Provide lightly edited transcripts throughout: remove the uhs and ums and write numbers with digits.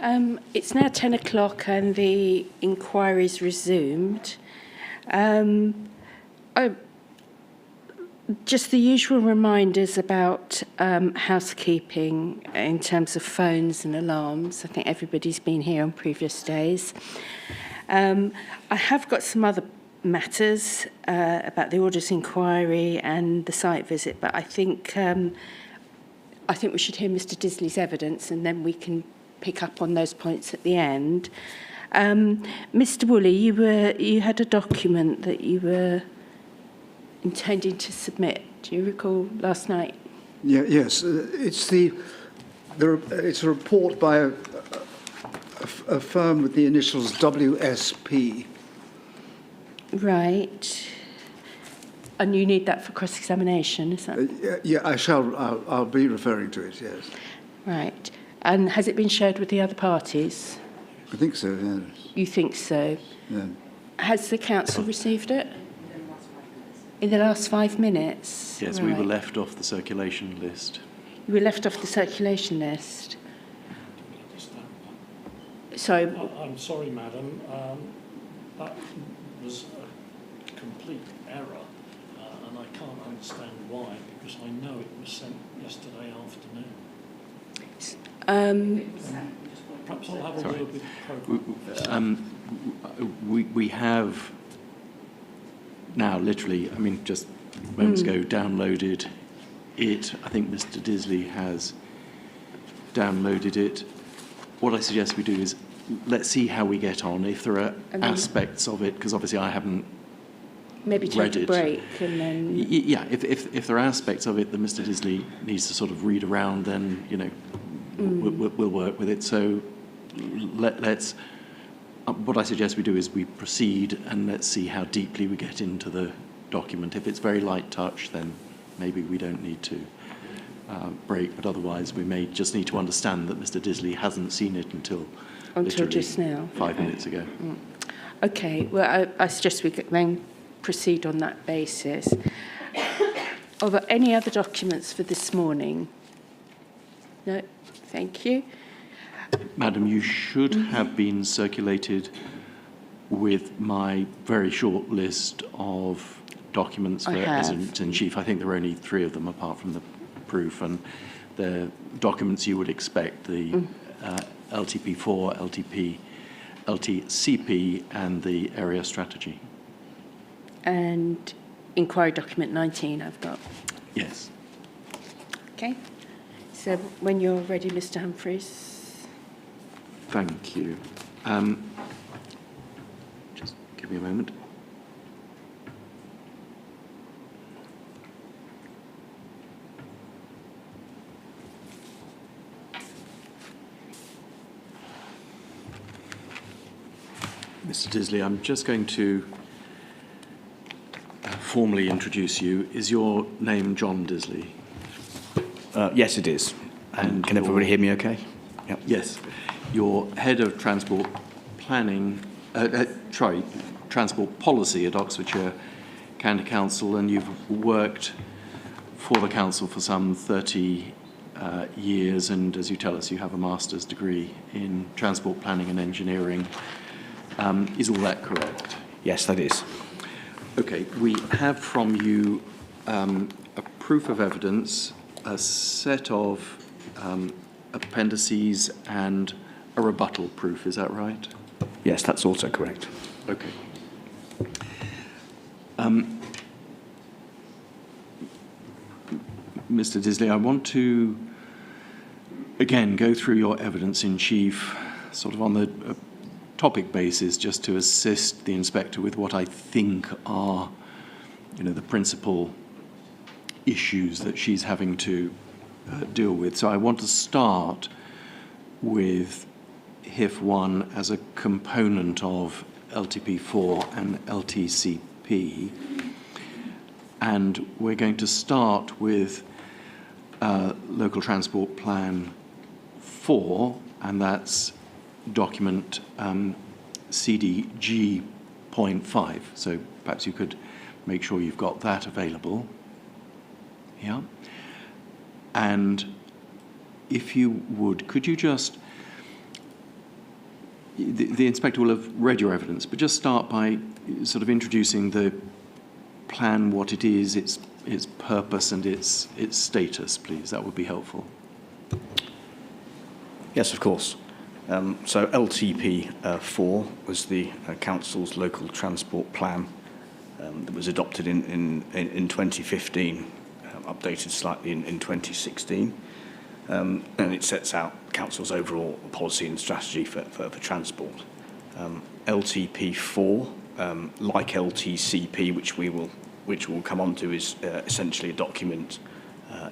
It's now 10 o'clock and the inquiry's resumed. Just the usual reminders about housekeeping in terms of phones and alarms. I think everybody's been here on previous days. I have got some other matters about the orders inquiry and the site visit, but I think we should hear Mr. Disley's evidence and then we can pick up on those points at the end. Mr. Woolley, you had a document that you were intending to submit. Do you recall last night? Yeah, yes, it's a report by a firm with the initials WSP. Right. And you need that for cross-examination, is that? Yeah, I'll be referring to it, yes. Right. And has it been shared with the other parties? I think so, yes. You think so? Yeah. Has the council received it? In the last 5 minutes? Yes, right. We were left off the circulation list. You were left off the circulation list? Sorry. I'm sorry, madam. That was a complete error, and I can't understand why, because I know it was sent yesterday afternoon. Perhaps I'll have a word with the programme. We have now literally, just moments ago, downloaded it. I think Mr. Disley has downloaded it. What I suggest we do is let's see how we get on. If there are aspects of it, because obviously I haven't maybe take a break and then... Yeah, if there are aspects of it that Mr. Disley needs to sort of read around, then, we'll work with it. So let's... what I suggest we do is we proceed and let's see how deeply we get into the document. If it's very light touch, then maybe we don't need to break, but otherwise we may just need to understand that Mr. Disley hasn't seen it until just now. 5 minutes ago. Okay, well, I suggest we then proceed on that basis. Are there any other documents for this morning? No, thank you. Madam, you should have been circulated with my very short list of documents for Editor-in-Chief. I think there are only 3 of them apart from the proof, and the documents you would expect, the LTP4, LTCP, and the area strategy. And inquiry document 19 I've got. Yes. Okay. So when you're ready, Mr. Humphreys. Thank you. Just give me a moment. Mr. Disley, I'm just going to formally introduce you. Is your name John Disley? Yes, it is. And can everybody hear me okay? Yep. Yes. You're head of transport planning, transport policy at Oxfordshire County Council, and you've worked for the council for some 30 years, and as you tell us, you have a master's degree in transport planning and engineering. Is all that correct? Yes, that is. Okay, we have from you a proof of evidence, a set of appendices, and a rebuttal proof. Is that right? Yes, that's also correct. Okay. Mr. Disley, I want to, again, go through your evidence in chief, sort of on the topic basis, just to assist the inspector with what I think are, the principal issues that she's having to deal with. So I want to start with Hif1 as a component of LTP4 and LTCP. And we're going to start with Local Transport Plan 4, and that's document CDG.5. So perhaps you could make sure you've got that available. Yeah. And if you would, could you just the inspector will have read your evidence, but just start by sort of introducing the plan, what it is, its purpose and its status, please. That would be helpful. Yes, of course. So LTP 4 was the council's local transport plan that was adopted in 2015, updated slightly in 2016. And it sets out council's overall policy and strategy for transport. LTP 4, like LTCP, which we'll come on to, is essentially a document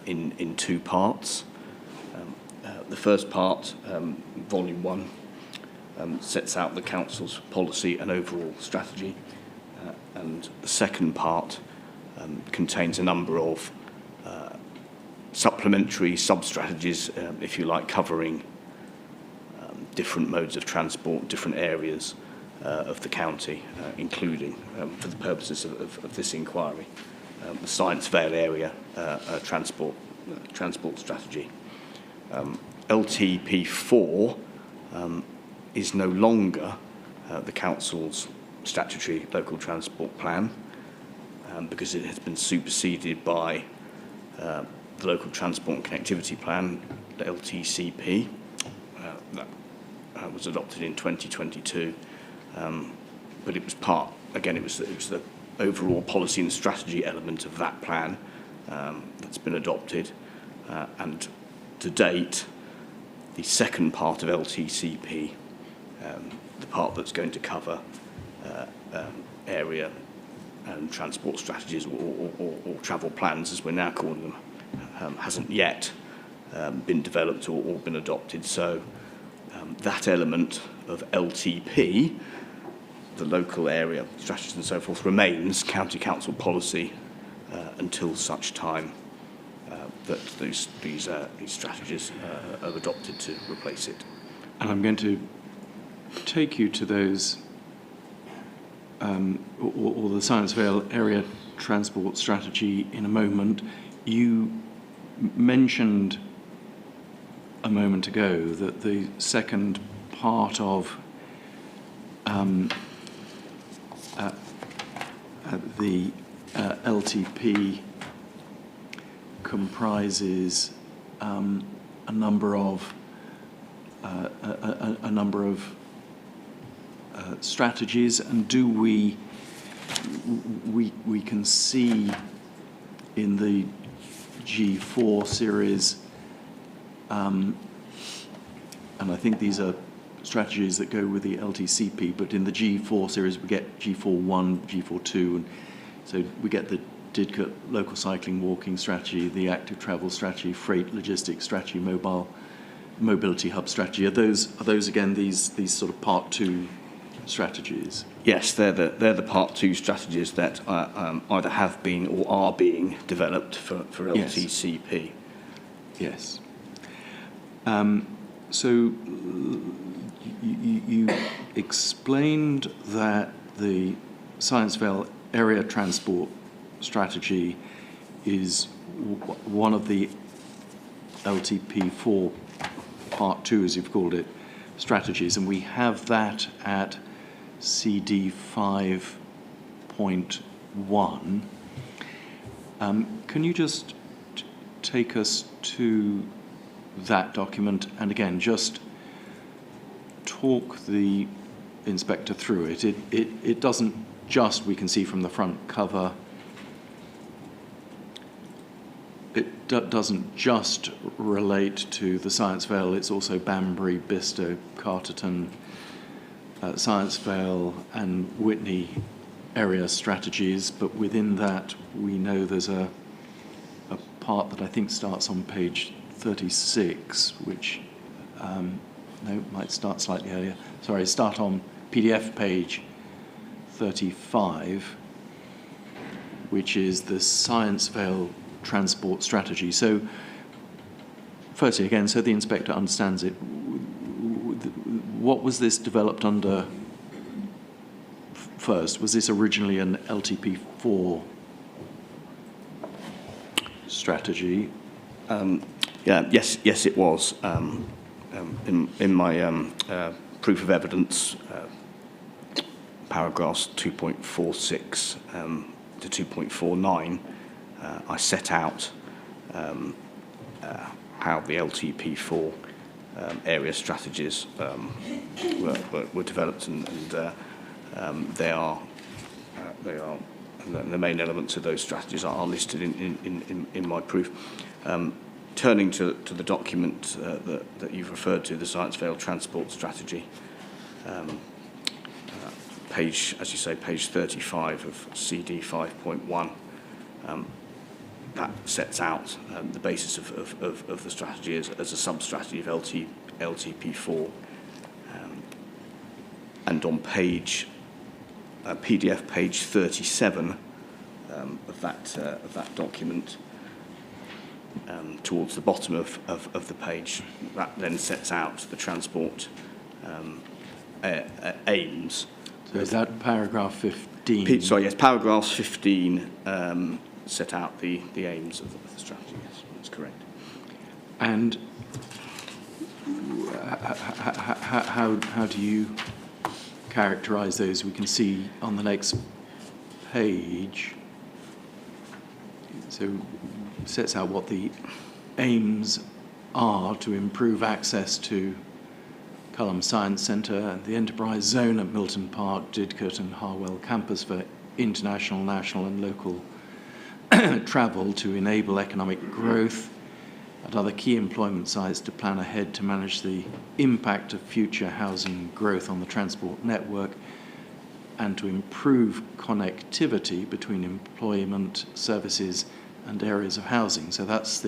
in two parts. The first part, Volume 1, sets out the council's policy and overall strategy, and the second part contains a number of supplementary sub-strategies, if you like, covering different modes of transport, different areas of the county, including, for the purposes of this inquiry, the Science Vale area transport strategy. LTP4 is no longer the council's statutory local transport plan because it has been superseded by the local transport and connectivity plan, the LTCP, that was adopted in 2022. But it was it was the overall policy and strategy element of that plan that's been adopted, and to date, the second part of LTCP, the part that's going to cover area and transport strategies or travel plans, as we're now calling them, hasn't yet been developed or been adopted. So that element of LTP, the local area strategies and so forth, remains county council policy until such time that these strategies are adopted to replace it. And I'm going to take you to those, or the Science Vale area transport strategy in a moment. You mentioned a moment ago that the second part of the LTP comprises a number of strategies, and do we can see in the G4 series, and I think these are strategies that go with the LTCP, but in the G4 series we get G4-1, G4-2, and so we get the Didcot local cycling walking strategy, the active travel strategy, freight logistics strategy, mobility hub strategy. Are those again these sort of part 2 strategies? Yes, they're the part 2 strategies that either have been or are being developed for LTCP. Yes. So you explained that the Science Vale area transport strategy is one of the LTP4 part 2, as you've called it, strategies, and we have that at CD 5.1. Can you just take us to that document and again just talk the inspector through it? It doesn't just, we can see from the front cover, it doesn't just relate to the Science Vale, it's also Banbury, Bicester, Carterton, Science Vale and Whitney area strategies, but within that we know there's a part that I think starts on page 36, which, no, might start slightly earlier. Sorry, start on PDF page 35, which is the Science Vale transport strategy. So, firstly, again, so the inspector understands it, what was this developed under first? Was this originally an LTP4 strategy? Yes, it was. In my proof of evidence, paragraphs 2.46 to 2.49, I set out how the LTP4 area strategies were developed, and they are the main elements of those strategies are listed in my proof. Turning to the document that you've referred to, the Science Vale Transport Strategy, page, as you say, page 35 of CD 5.1, that sets out the basis of the strategy as a sub-strategy of LTP4. And on page, PDF page 37 of that document, towards the bottom of the page, that then sets out the transport aims. So is that paragraph 15? Sorry, yes, paragraph 15 set out the aims of the strategy, yes, that's correct. And how do you characterise those? We can see on the next page, so it sets out what the aims are: to improve access to Culham Science Centre and the Enterprise Zone at Milton Park, Didcot and Harwell campus for international, national and local travel, to enable economic growth at other key employment sites, to plan ahead to manage the impact of future housing growth on the transport network, and to improve connectivity between employment services and areas of housing. So that's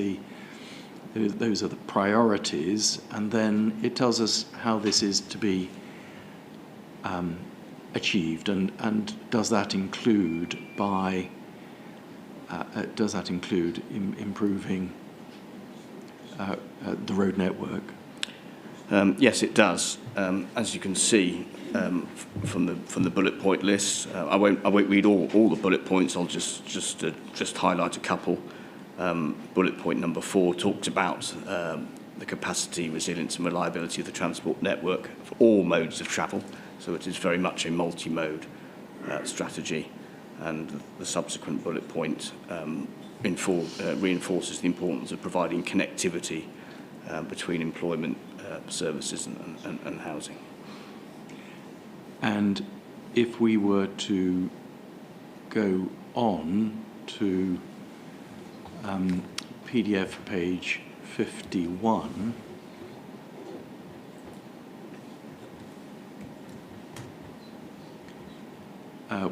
those are the priorities, and then it tells us how this is to be achieved, and does that include improving the road network? Yes, it does. As you can see from the bullet point list, I won't read all the bullet points. I'll just highlight a couple. Bullet point number 4 talks about the capacity, resilience and reliability of the transport network for all modes of travel. So it is very much a multi-mode strategy. And the subsequent bullet point reinforces the importance of providing connectivity between employment services and housing. And if we were to go on to PDF page 51,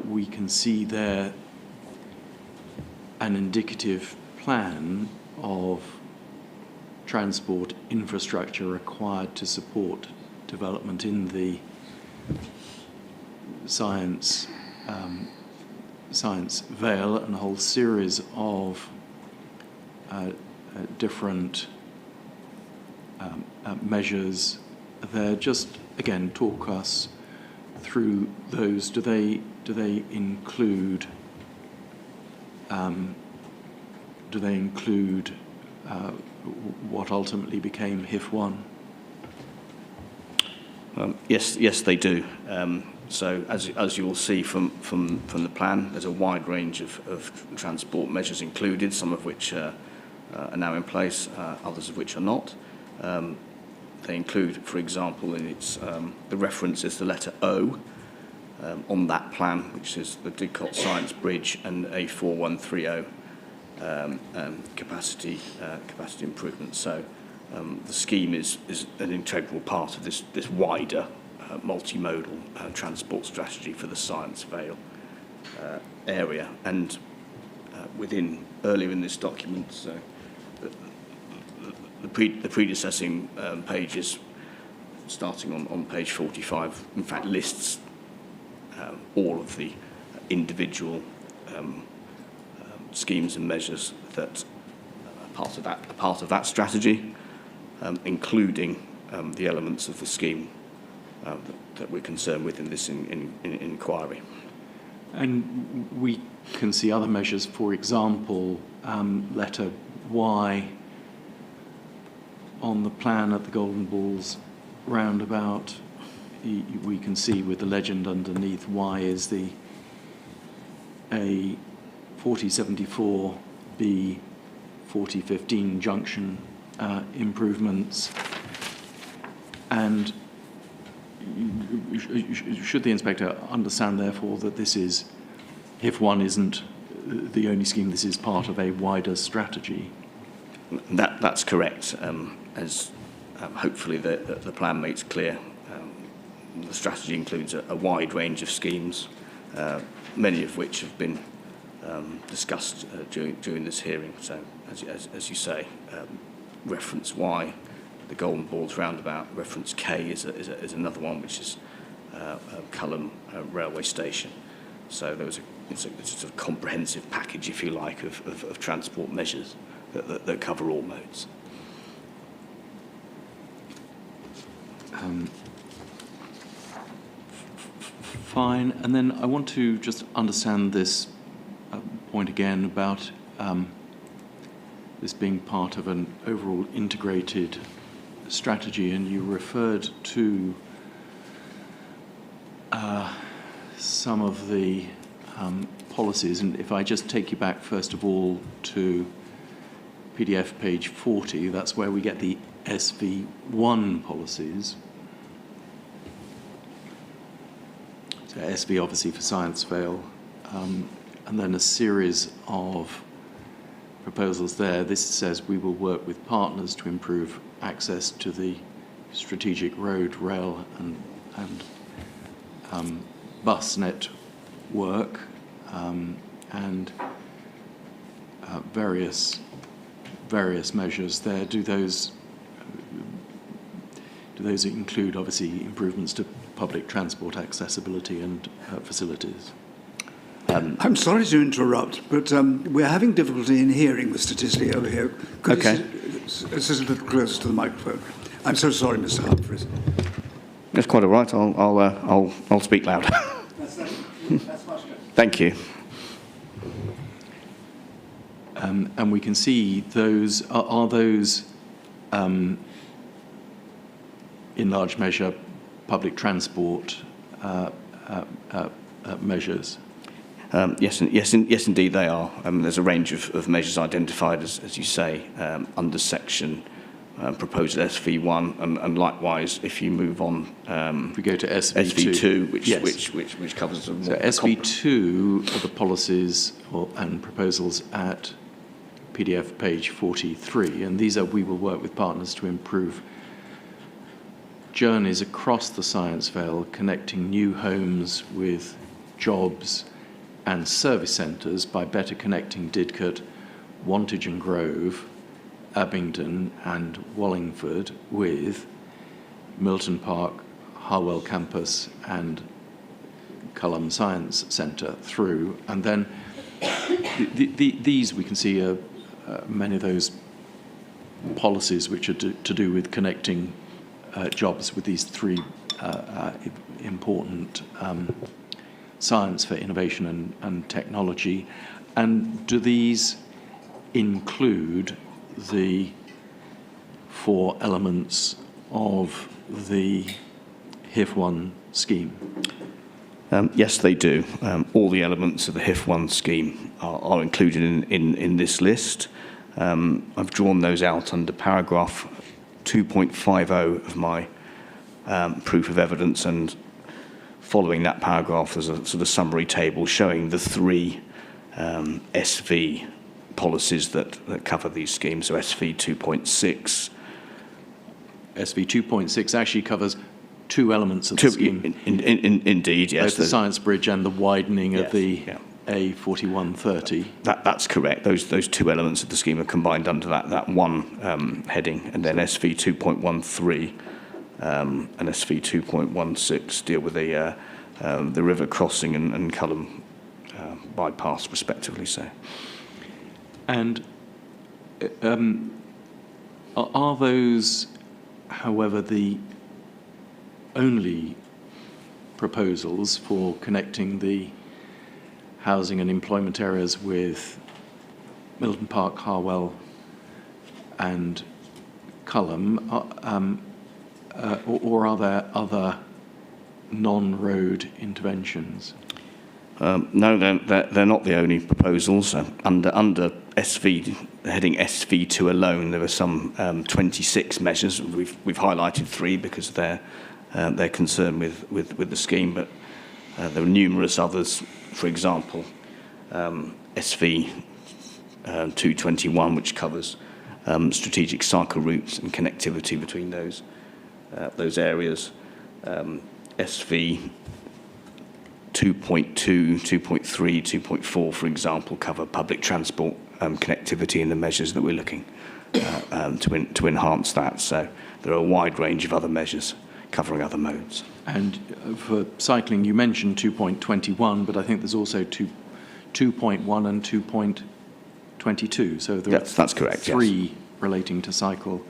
we can see there an indicative plan of transport infrastructure required to support development in the Science Vale, and a whole series of different measures there. Just again, talk us through those. Do they include what ultimately became Hif1? Yes, they do. So as you will see from the plan, there's a wide range of transport measures included, some of which are now in place, others of which are not. They include, for example, in its the reference is the letter O on that plan, which is the Didcot Science Bridge and A4130 capacity improvement. So the scheme is an integral part of this wider multimodal transport strategy for the Science Vale area. And earlier in this document, so the predecessing pages, starting on page 45, in fact lists all of the individual schemes and measures that are part of that strategy, including the elements of the scheme that we're concerned with in this inquiry. And we can see other measures, for example, letter Y on the plan at the Golden Balls roundabout we can see with the legend underneath Y is the A 4074B 4015 junction improvements. And should the inspector understand, therefore, that this is, Hif1 isn't the only scheme, this is part of a wider strategy? That's correct. As hopefully the plan makes clear, the strategy includes a wide range of schemes, many of which have been discussed during this hearing. So, as you say, reference Y, the Golden Balls roundabout. Reference K is another one, which is Culham railway station. So it's a sort of comprehensive package, if you like, of transport measures that cover all modes. Fine. And then I want to just understand this point again about this being part of an overall integrated strategy, and you referred to some of the policies. And if I just take you back, first of all, to PDF page 40, that's where we get the SV1 policies. So SV obviously for Sciencevale, and then a series of proposals there. This says we will work with partners to improve access to the strategic road, rail and bus network, and various measures there. Do those include, obviously, improvements to public transport accessibility and facilities? I'm sorry to interrupt, but we're having difficulty in hearing Mr. Tisley over here. Could Okay. you sit a little closer to the microphone? I'm so sorry, Mr. Humphreys. That's quite all right. I'll speak louder. That's much better. Thank you. And we can see those are those in large measure public transport measures. Yes, indeed they are. There's a range of measures identified, as you say, under section proposed SV1, and likewise, if you move on, If we go to SV2, which covers a so SV2 are the policies and proposals at PDF page 43, and these are we will work with partners to improve journeys across the Sciencevale, connecting new homes with jobs and service centres by better connecting Didcot, Wantage and Grove, Abingdon and Wallingford with Milton Park, Harwell Campus and Culham Science Centre through. And then these we can see are many of those policies which are to do with connecting jobs with these three important science for innovation and technology. And do these include the 4 elements of the Hif1 scheme? Yes, they do. All the elements of the Hif1 scheme are included in this list. I've drawn those out under paragraph 2.50 of my proof of evidence, and following that paragraph there's a sort of summary table showing the 3 SV policies that cover these schemes. So SV 2.6. SV 2.6 actually covers 2 elements of the scheme. Indeed, yes. Both the Science Bridge and the widening of the A4130. That's correct. Those 2 elements of the scheme are combined under that one heading, and then SV 2.13 and SV 2.16 deal with the river crossing and Culham bypass, respectively. So, and are those, however, the only proposals for connecting the housing and employment areas with Milton Park, Harwell and Culham, or are there other non-road interventions? No, they're not the only proposals. Under SV, heading SV2 alone, there are some 26 measures. We've highlighted 3 because they're concerned with the scheme, but there are numerous others. For example, SV 221, which covers strategic cycle routes and connectivity between those areas. SV 2.2, 2.3, 2.4, for example, cover public transport connectivity in the measures that we're looking to enhance that. So there are a wide range of other measures covering other modes. And for cycling, you mentioned 2.21, but I think there's also 2.1 and 2.22. So there That's correct, 3 yes. relating to cycle.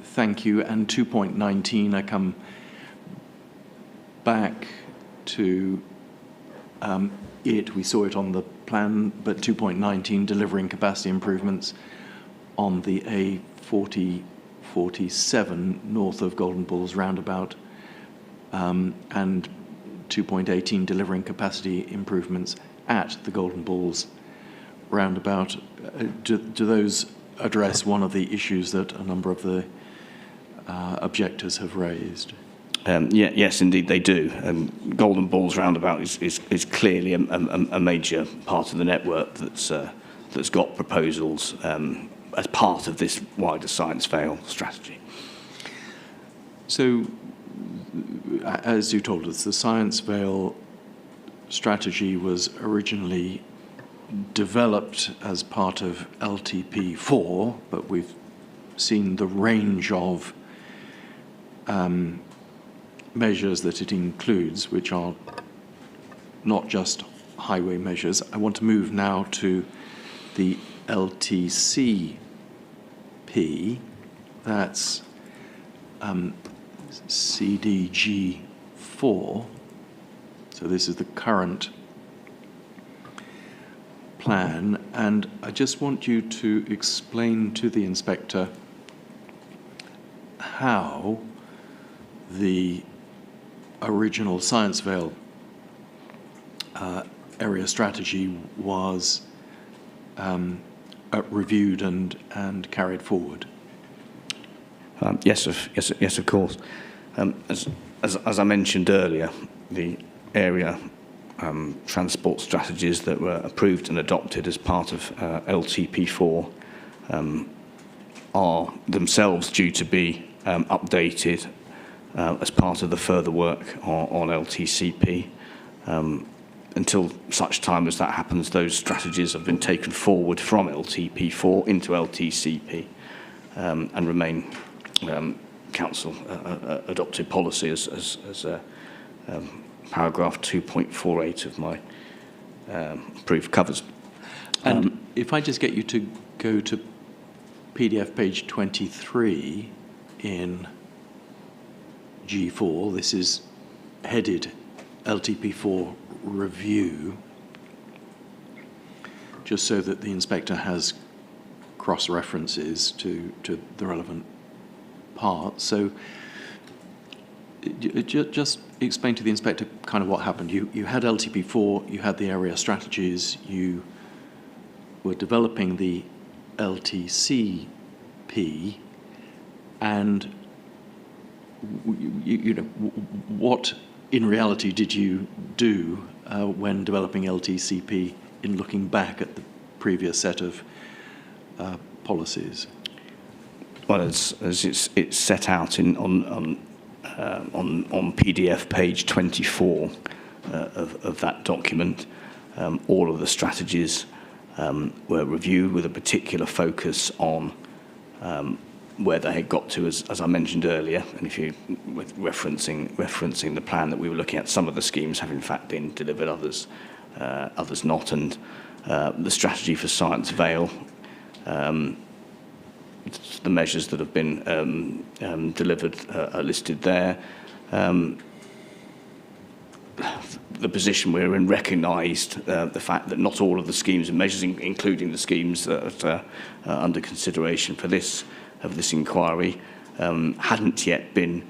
Thank you. And 2.19, I come back to it. We saw it on the plan, but 2.19, delivering capacity improvements on the A4047 north of Golden Balls roundabout, and 2.18, delivering capacity improvements at the Golden Balls roundabout. Do those address one of the issues that a number of the objectors have raised? Yes, indeed they do. Golden Balls roundabout is clearly a major part of the network that's got proposals as part of this wider Science Vale strategy. So, as you told us, the Science Vale strategy was originally developed as part of LTP4, but we've seen the range of measures that it includes, which are not just highway measures. I want to move now to the LTCP. That's CDG4. So this is the current plan, and I just want you to explain to the inspector how the original Science Vale area strategy was reviewed and carried forward. Yes, of course. As I mentioned earlier, the area transport strategies that were approved and adopted as part of LTP4 are themselves due to be updated as part of the further work on LTCP. Until such time as that happens, those strategies have been taken forward from LTP4 into LTCP and remain council adopted policy as paragraph 2.48 of my proof covers. And if I just get you to go to PDF page 23 in G4, this is headed LTP4 review, just so that the inspector has cross-references to the relevant part. So just explain to the inspector kind of what happened. You had LTP4, you had the area strategies, you were developing the LTCP, and you know, what in reality did you do when developing LTCP in looking back at the previous set of policies? Well, as it's set out on PDF page 24 of that document, all of the strategies were reviewed with a particular focus on where they had got to, as I mentioned earlier, and if you with referencing the plan that we were looking at, some of the schemes have in fact been delivered, others not, and the strategy for Science Vale, the measures that have been delivered are listed there. The position we're in recognised the fact that not all of the schemes and measures, including the schemes that are under consideration for this inquiry, hadn't yet been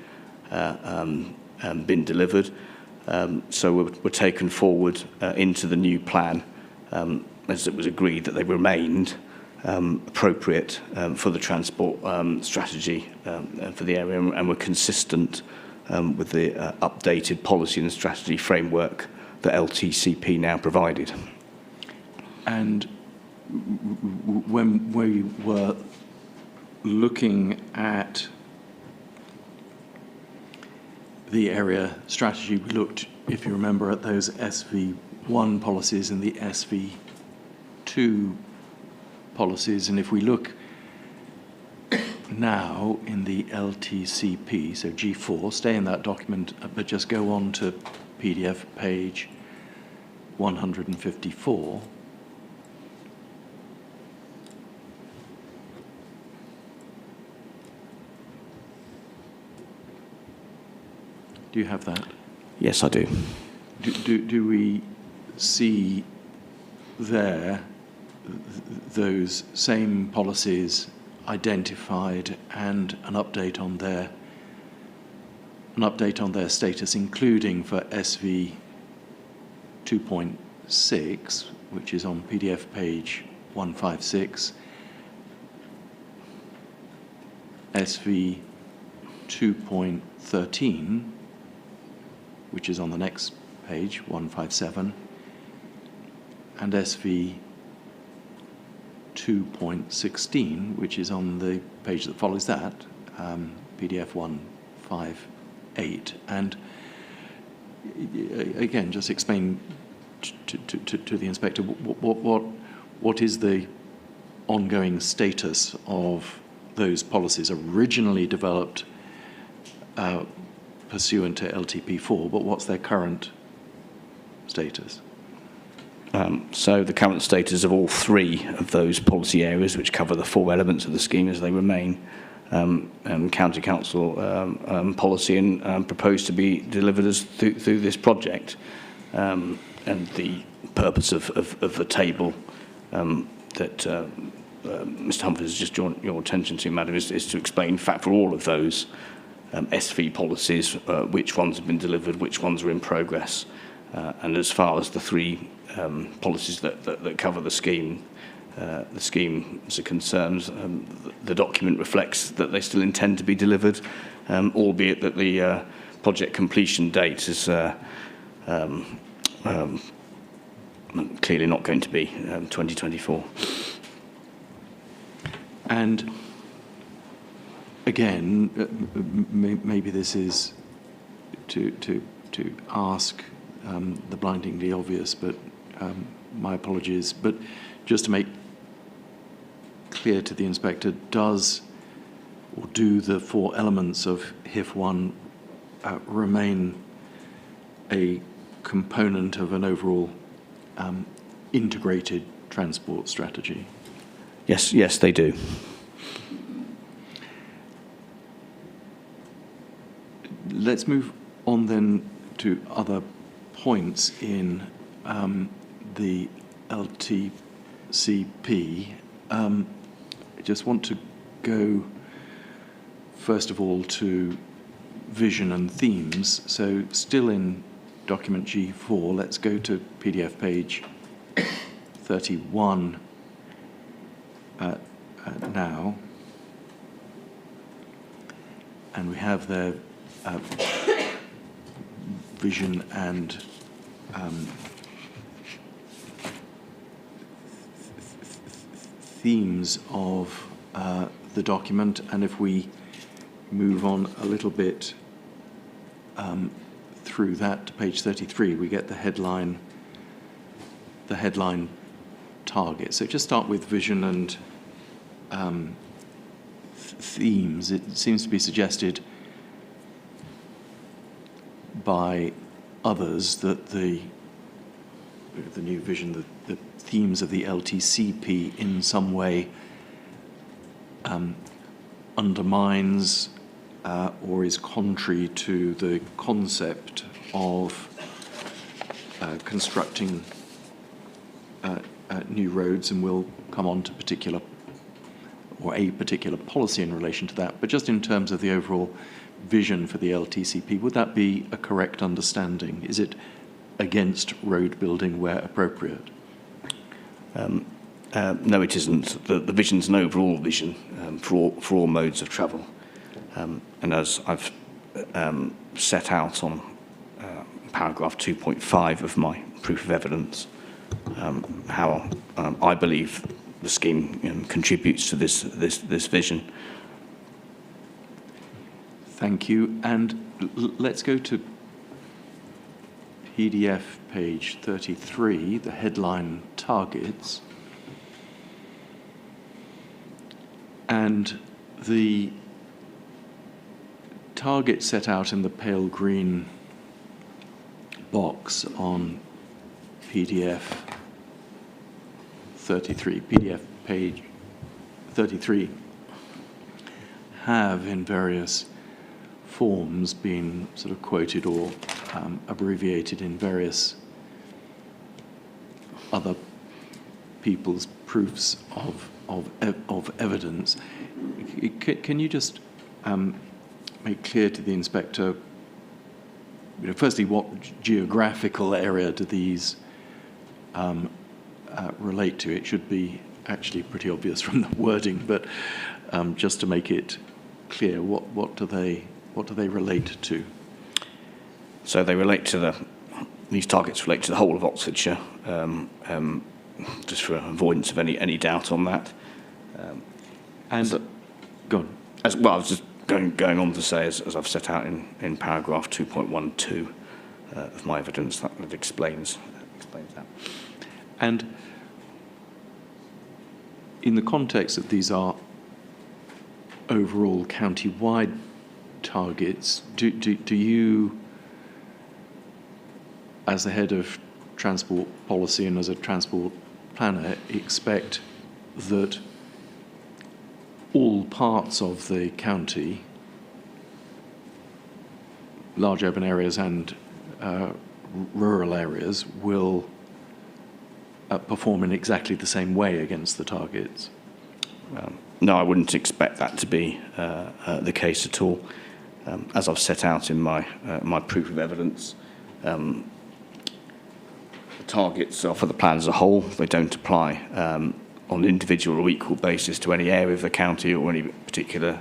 delivered. So were taken forward into the new plan as it was agreed that they remained appropriate for the transport strategy for the area, and were consistent with the updated policy and strategy framework that LTCP now provided. And when we were looking at the area strategy, we looked, if you remember, at those SV1 policies and the SV2 policies. And if we look now in the LTCP, so G4, stay in that document, but just go on to PDF page 154. Do you have that? Yes, I do. Do we see there those same policies identified and an update on their status, including for SV 2.6, which is on PDF page 156, SV 2.13, which is on the next page, 157, and SV 2.16, which is on the page that follows that, PDF 158. And again, just explain to the inspector what is the ongoing status of those policies originally developed pursuant to LTP4, but what's their current status? So the current status of all three of those policy areas, which cover the four elements of the scheme as they remain, County Council policy and proposed to be delivered as through this project. And the purpose of the table that Mr. Humphries has just drawn your attention to, Madam, is to explain, in fact, for all of those SV policies, which ones have been delivered, which ones are in progress. And as far as the three policies that cover the scheme as are concerned, the document reflects that they still intend to be delivered, albeit that the project completion date is clearly not going to be 2024. And again, maybe this is to ask the blindingly obvious, but my apologies. But just to make clear to the inspector, does or do the four elements of Hif1 remain a component of an overall integrated transport strategy? Yes, they do. Let's move on then to other points in the LTCP. I just want to go first of all to vision and themes. So still in document G4, let's go to PDF page 31 now. And we have there vision and themes of the document. And if we move on a little bit through that to page 33, we get the headline target. So just start with vision and themes. It seems to be suggested by others that the new vision, the themes of the LTCP in some way undermines or is contrary to the concept of constructing new roads, and we'll come on to particular or a particular policy in relation to that, but just in terms of the overall vision for the LTCP, would that be a correct understanding? Is it against road building where appropriate? No, it isn't. The vision's an overall vision for all modes of travel. And as I've set out on paragraph 2.5 of my proof of evidence, how I believe the scheme contributes to this vision. Thank you. And let's go to PDF page 33, the headline targets. And the target set out in the pale green box on PDF 33, PDF page 33, have in various forms been sort of quoted or abbreviated in various other people's proofs of evidence. Can you just make clear to the inspector, firstly, what geographical area do these relate to? It should be actually pretty obvious from the wording, but just to make it clear, what do they relate to? So they relate to these targets relate to the whole of Oxfordshire, just for avoidance of any doubt on that. Go on. As well, I was just going on to say, as I've set out in paragraph 2.12 of my evidence, that explains that. And in the context that these are overall county-wide targets, do you, as the head of transport policy and as a transport planner, expect that all parts of the county, large urban areas and rural areas, will perform in exactly the same way against the targets? No, I wouldn't expect that to be the case at all. As I've set out in my proof of evidence, the targets are for the plan as a whole. They don't apply on an individual or equal basis to any area of the county or any particular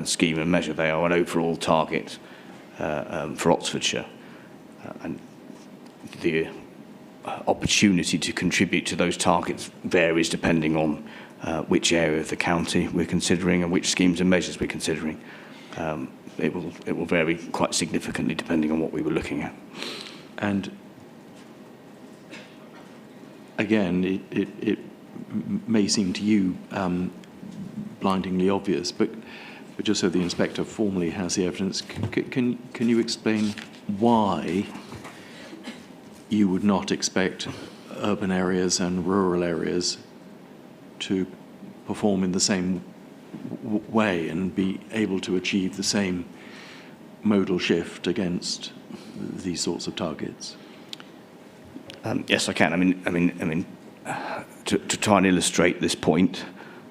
scheme and measure. They are an overall target for Oxfordshire. And the opportunity to contribute to those targets varies depending on which area of the county we're considering and which schemes and measures we're considering. It will vary quite significantly depending on what we were looking at. And again, it may seem to you blindingly obvious, but just so the inspector formally has the evidence, can you explain why you would not expect urban areas and rural areas to perform in the same way and be able to achieve the same modal shift against these sorts of targets? Yes, I can. I mean, to try and illustrate this point,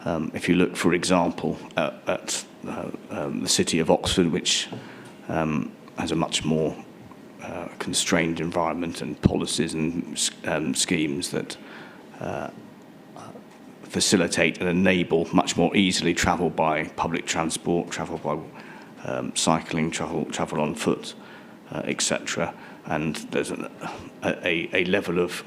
if you look, for example, at the city of Oxford, which has a much more constrained environment and policies and schemes that facilitate and enable much more easily travel by public transport, travel by cycling, travel on foot, etc. And there's a level of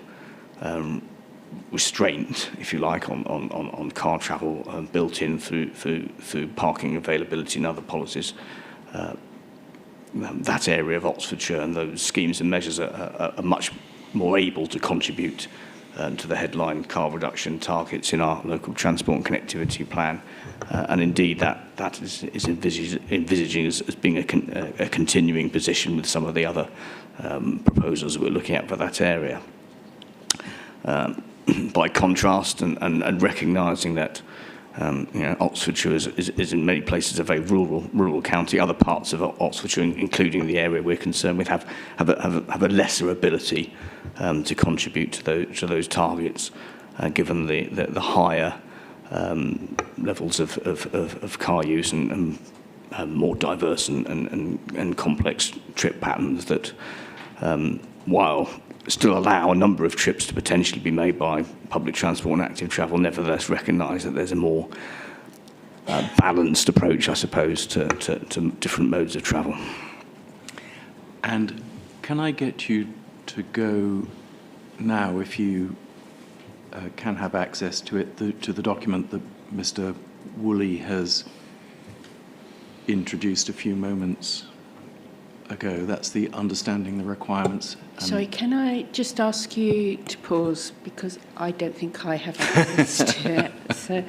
restraint, if you like, on car travel built in through parking availability and other policies. That area of Oxfordshire and those schemes and measures are much more able to contribute to the headline car reduction targets in our local transport and connectivity plan. And indeed, that is envisaging as being a continuing position with some of the other proposals that we're looking at for that area. By contrast, and recognising that Oxfordshire is in many places a very rural county, other parts of Oxfordshire, including the area we're concerned with, have a lesser ability to contribute to those targets, given the higher levels of car use and more diverse and complex trip patterns that, while still allow a number of trips to potentially be made by public transport and active travel, nevertheless recognise that there's a more balanced approach, I suppose, to different modes of travel. And can I get you to go now, if you can have access to it, to the document that Mr. Woolley has introduced a few moments ago? That's the understanding the requirements. Sorry, can I just ask you to pause, because I don't think I have access to it. So,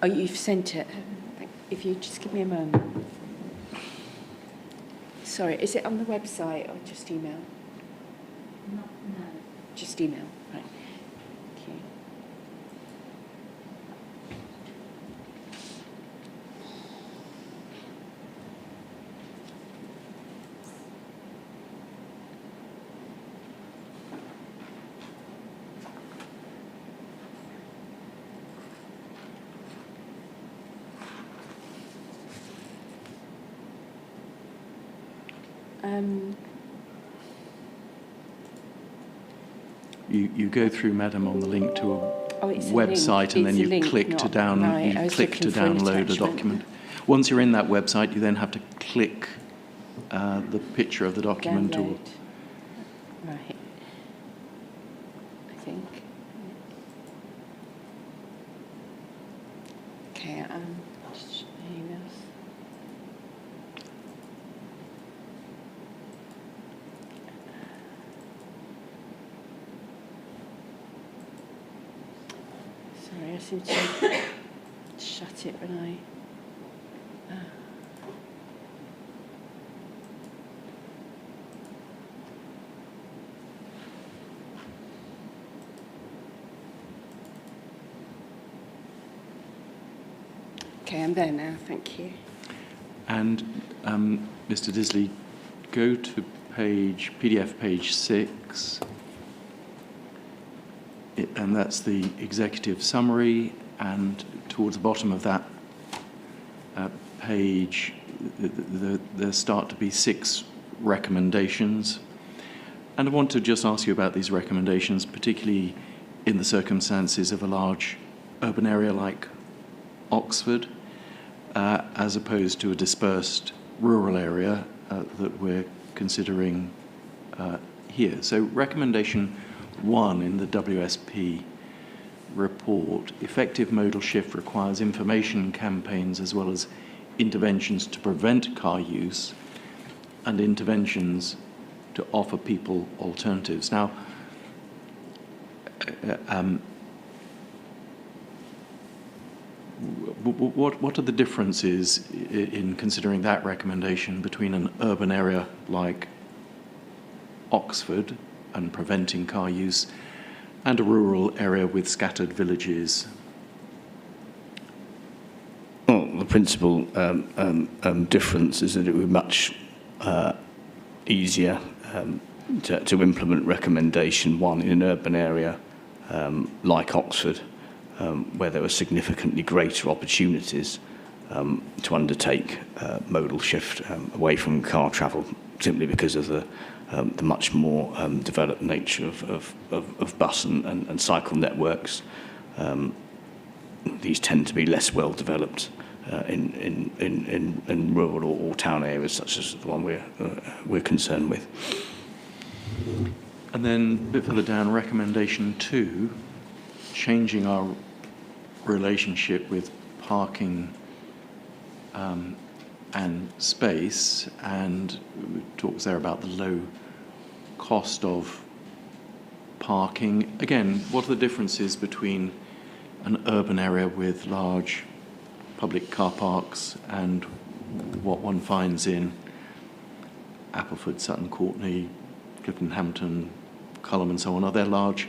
oh, you've sent it. If you just give me a moment. Sorry, is it on the website or just email? No. Just email, right. Thank you. You go through, Madam, on the link to a it's a website, link. and then It's a you link, click not- to down. right, I You was click to looking for an download a attachment. document. Once you're in that website, you then have to click the picture of the document. Download. Right. I think. Okay, just emails. Sorry, I seem to shut it when I... Okay, I'm there now, thank you. And Mr. Disley, go to PDF page 6, and that's the executive summary, and towards the bottom of that page, there start to be 6 recommendations. And I want to just ask you about these recommendations, particularly in the circumstances of a large urban area like Oxford, as opposed to a dispersed rural area that we're considering here. So recommendation 1 in the WSP report, effective modal shift requires information campaigns as well as interventions to prevent car use and interventions to offer people alternatives. Now, what are the differences in considering that recommendation between an urban area like Oxford and preventing car use and a rural area with scattered villages? Well, the principal difference is that it would be much easier to implement recommendation 1 in an urban area like Oxford, where there are significantly greater opportunities to undertake modal shift away from car travel, simply because of the much more developed nature of bus and cycle networks. These tend to be less well developed in rural or town areas, such as the one we're concerned with. And then a bit further down, recommendation 2, changing our relationship with parking and space, and talks there about the low cost of parking. Again, what are the differences between an urban area with large public car parks and what one finds in Appleford, Sutton Courtenay, Clifton Hampton, Culham and so on? Are there large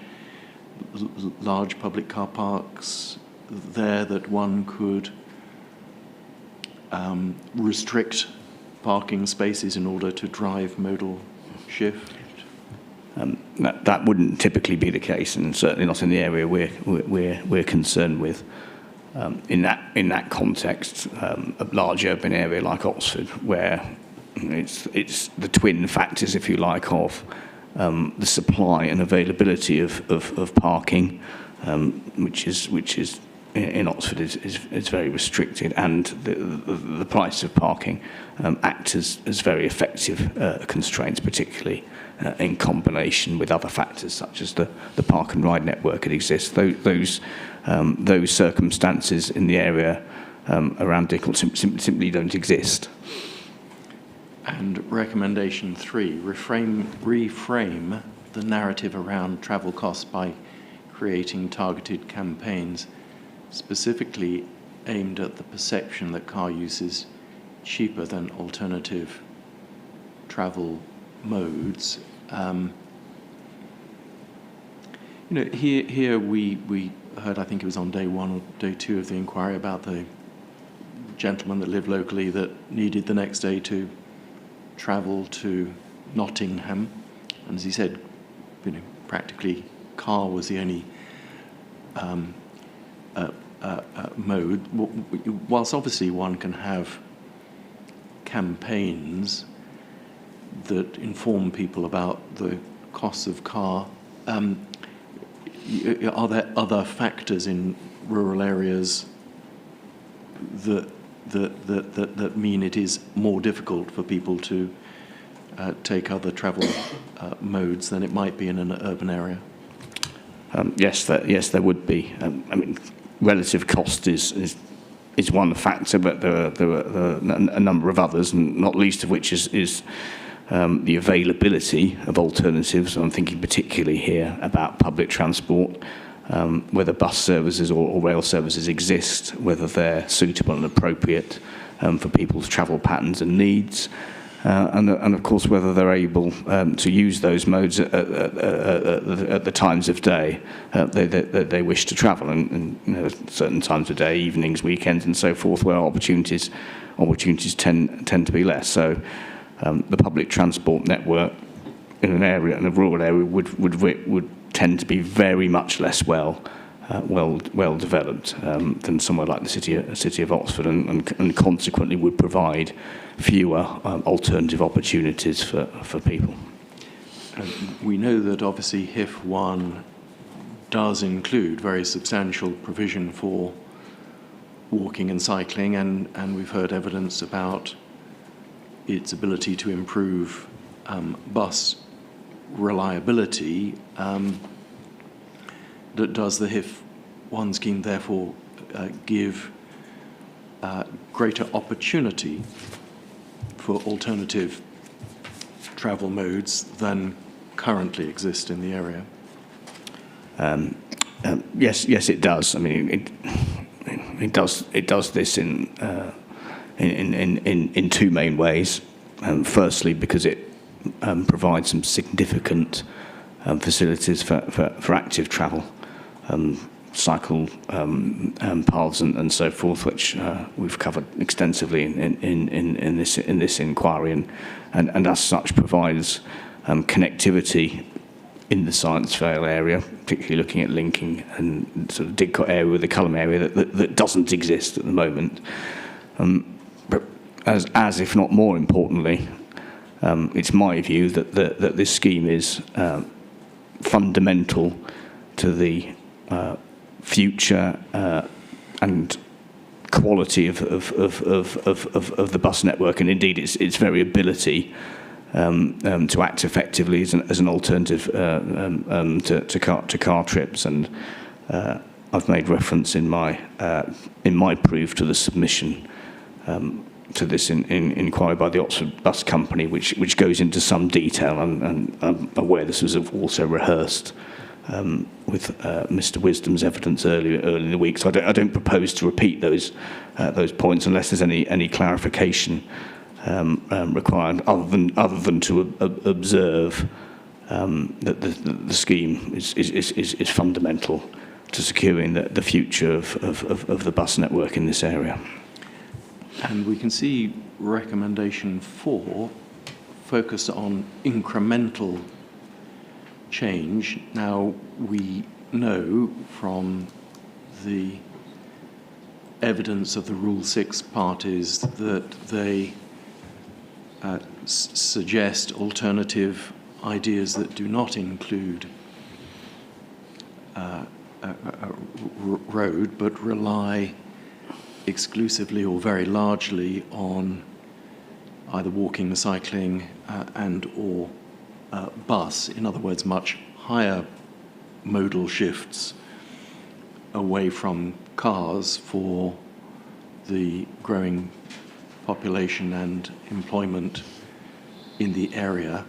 public car parks there that one could restrict parking spaces in order to drive modal shift? that wouldn't typically be the case, and certainly not in the area we're concerned with. In that context, a large urban area like Oxford, where it's the twin factors, if you like, of the supply and availability of parking, which is in Oxford is very restricted, and the price of parking act as very effective constraints, particularly in combination with other factors such as the park and ride network that exists. Those circumstances in the area around Didcot simply don't exist. And recommendation 3, reframe the narrative around travel costs by creating targeted campaigns specifically aimed at the perception that car use is cheaper than alternative travel modes. Here we heard, I think it was on day 1 or day 2 of the inquiry, about the gentleman that lived locally that needed the next day to travel to Nottingham, and as he said, practically car was the only mode. Whilst obviously one can have campaigns that inform people about the costs of car, are there other factors in rural areas that mean it is more difficult for people to take other travel modes than it might be in an urban area? Yes, there would be. Relative cost is one factor, but there are a number of others, and not least of which is the availability of alternatives. I'm thinking particularly here about public transport, whether bus services or rail services exist, whether they're suitable and appropriate for people's travel patterns and needs, and of course whether they're able to use those modes at the times of day that they wish to travel, and certain times of day, evenings, weekends, and so forth, where opportunities tend to be less. So the public transport network in a rural area would tend to be very much less well developed than somewhere like the city of Oxford, and consequently would provide fewer alternative opportunities for people. We know that obviously Hif1 does include very substantial provision for walking and cycling, and we've heard evidence about its ability to improve bus reliability. Does the Hif1 scheme therefore give greater opportunity for alternative travel modes than currently exist in the area? Yes, it does. It does this in two main ways. Firstly, because it provides some significant facilities for active travel, cycle paths and so forth, which we've covered extensively in this inquiry, and as such provides connectivity in the Science Vale area, particularly looking at linking and sort of Didcot area with the Culham area that doesn't exist at the moment. But as if not more importantly, it's my view that this scheme is fundamental to the future and quality of the bus network, and indeed its very ability to act effectively as an alternative to car trips. And I've made reference in my proof to the submission to this inquiry by the Oxford Bus Company, which goes into some detail, and I'm aware this was also rehearsed with Mr. Wisdom's evidence early in the week. So I don't propose to repeat those points unless there's any clarification required, other than to observe that the scheme is fundamental to securing the future of the bus network in this area. And we can see recommendation 4 focus on incremental change. Now, we know from the evidence of the Rule 6 parties that they suggest alternative ideas that do not include a road, but rely exclusively or very largely on either walking, cycling, and or bus. In other words, much higher modal shifts away from cars for the growing population and employment in the area.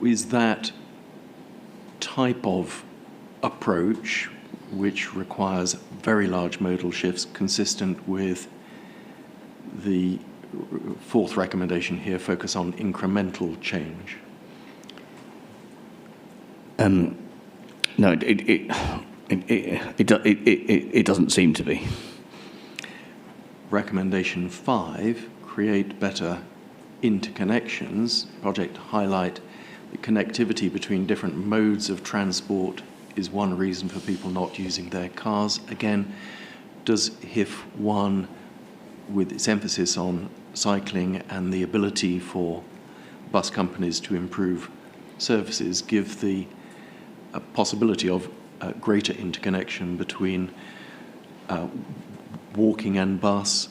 Is that type of approach, which requires very large modal shifts, consistent with the fourth recommendation here, focus on incremental change? No, it doesn't seem to be. Recommendation 5, create better interconnections. Project highlight the connectivity between different modes of transport is one reason for people not using their cars. Again, does Hif1, with its emphasis on cycling and the ability for bus companies to improve services, give the possibility of greater interconnection between walking and bus,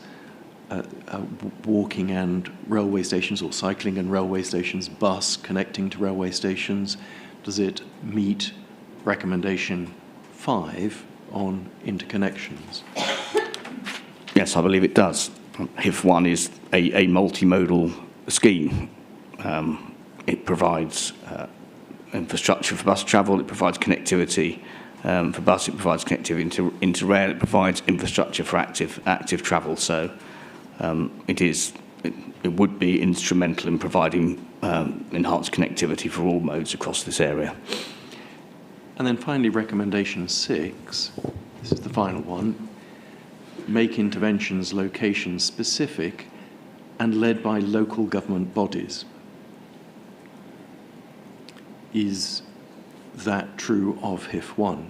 walking and railway stations, or cycling and railway stations, bus connecting to railway stations? Does it meet recommendation 5 on interconnections? Yes, I believe it does. Hif1 is a multimodal scheme. It provides infrastructure for bus travel, it provides connectivity for bus, it provides connectivity into rail, it provides infrastructure for active travel. So it would be instrumental in providing enhanced connectivity for all modes across this area. And then finally, recommendation 6, this is the final one, make interventions location specific and led by local government bodies. Is that true of Hif1?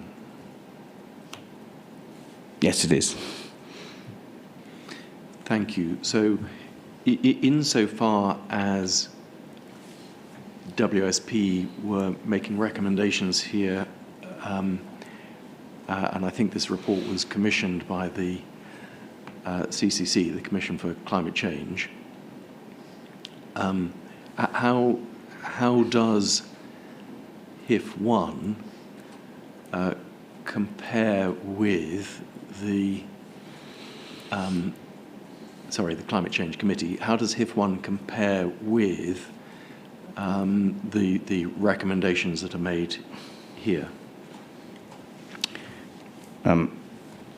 Yes, it is. Thank you. So insofar as WSP were making recommendations here, and I think this report was commissioned by the CCC, the Commission for Climate Change, how does Hif1 compare with the Climate Change Committee? How does Hif1 compare with the recommendations that are made here?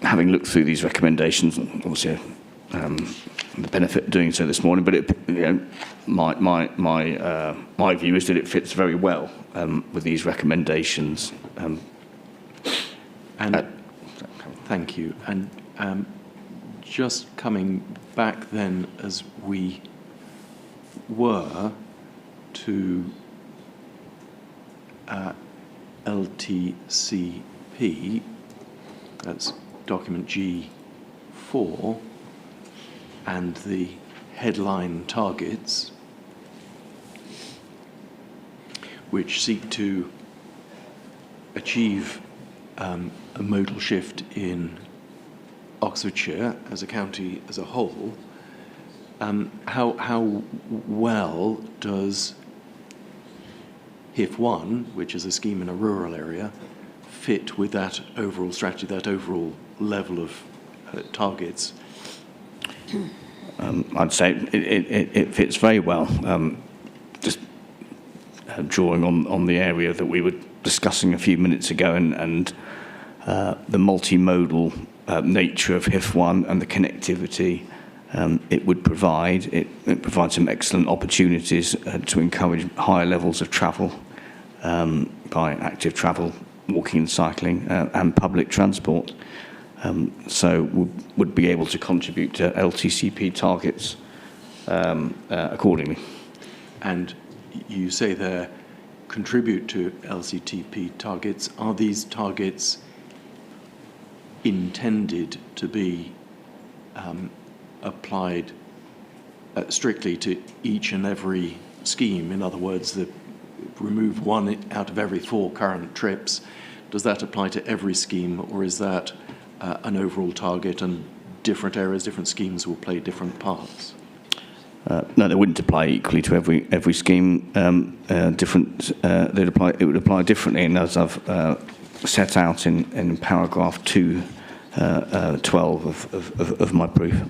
Having looked through these recommendations, obviously the benefit of doing so this morning, but my view is that it fits very well with these recommendations. Thank you. And just coming back then, as we were to LTCP, that's document G4, and the headline targets, which seek to achieve a modal shift in Oxfordshire as a county as a whole, how well does Hif1, which is a scheme in a rural area, fit with that overall strategy, that overall level of targets? I'd say it fits very well. Just drawing on the area that we were discussing a few minutes ago, and the multimodal nature of Hif1 and the connectivity it would provide. It provides some excellent opportunities to encourage higher levels of travel by active travel, walking and cycling, and public transport. So would be able to contribute to LTCP targets accordingly. And you say there contribute to LCTP targets, are these targets intended to be applied strictly to each and every scheme? In other words, remove one out of every 4 current trips. Does that apply to every scheme, or is that an overall target and different areas, different schemes will play different parts? No, they wouldn't apply equally to every scheme. It would apply differently, and as I've set out in paragraph 212 of my brief.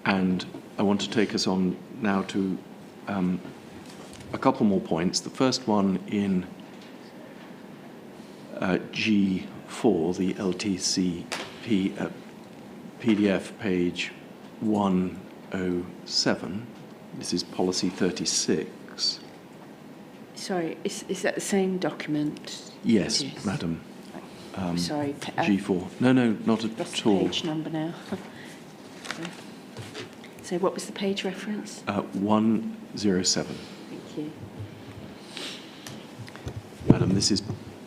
And I want to take us on now to a couple more points. The first one in G4, the LTCP PDF, page 107. This is policy 36. Sorry, is that the same document? Yes, It is. madam. Sorry. G4. No, not Lost at the all. page number now. So what was the page reference? 107. Thank you. Madam, this is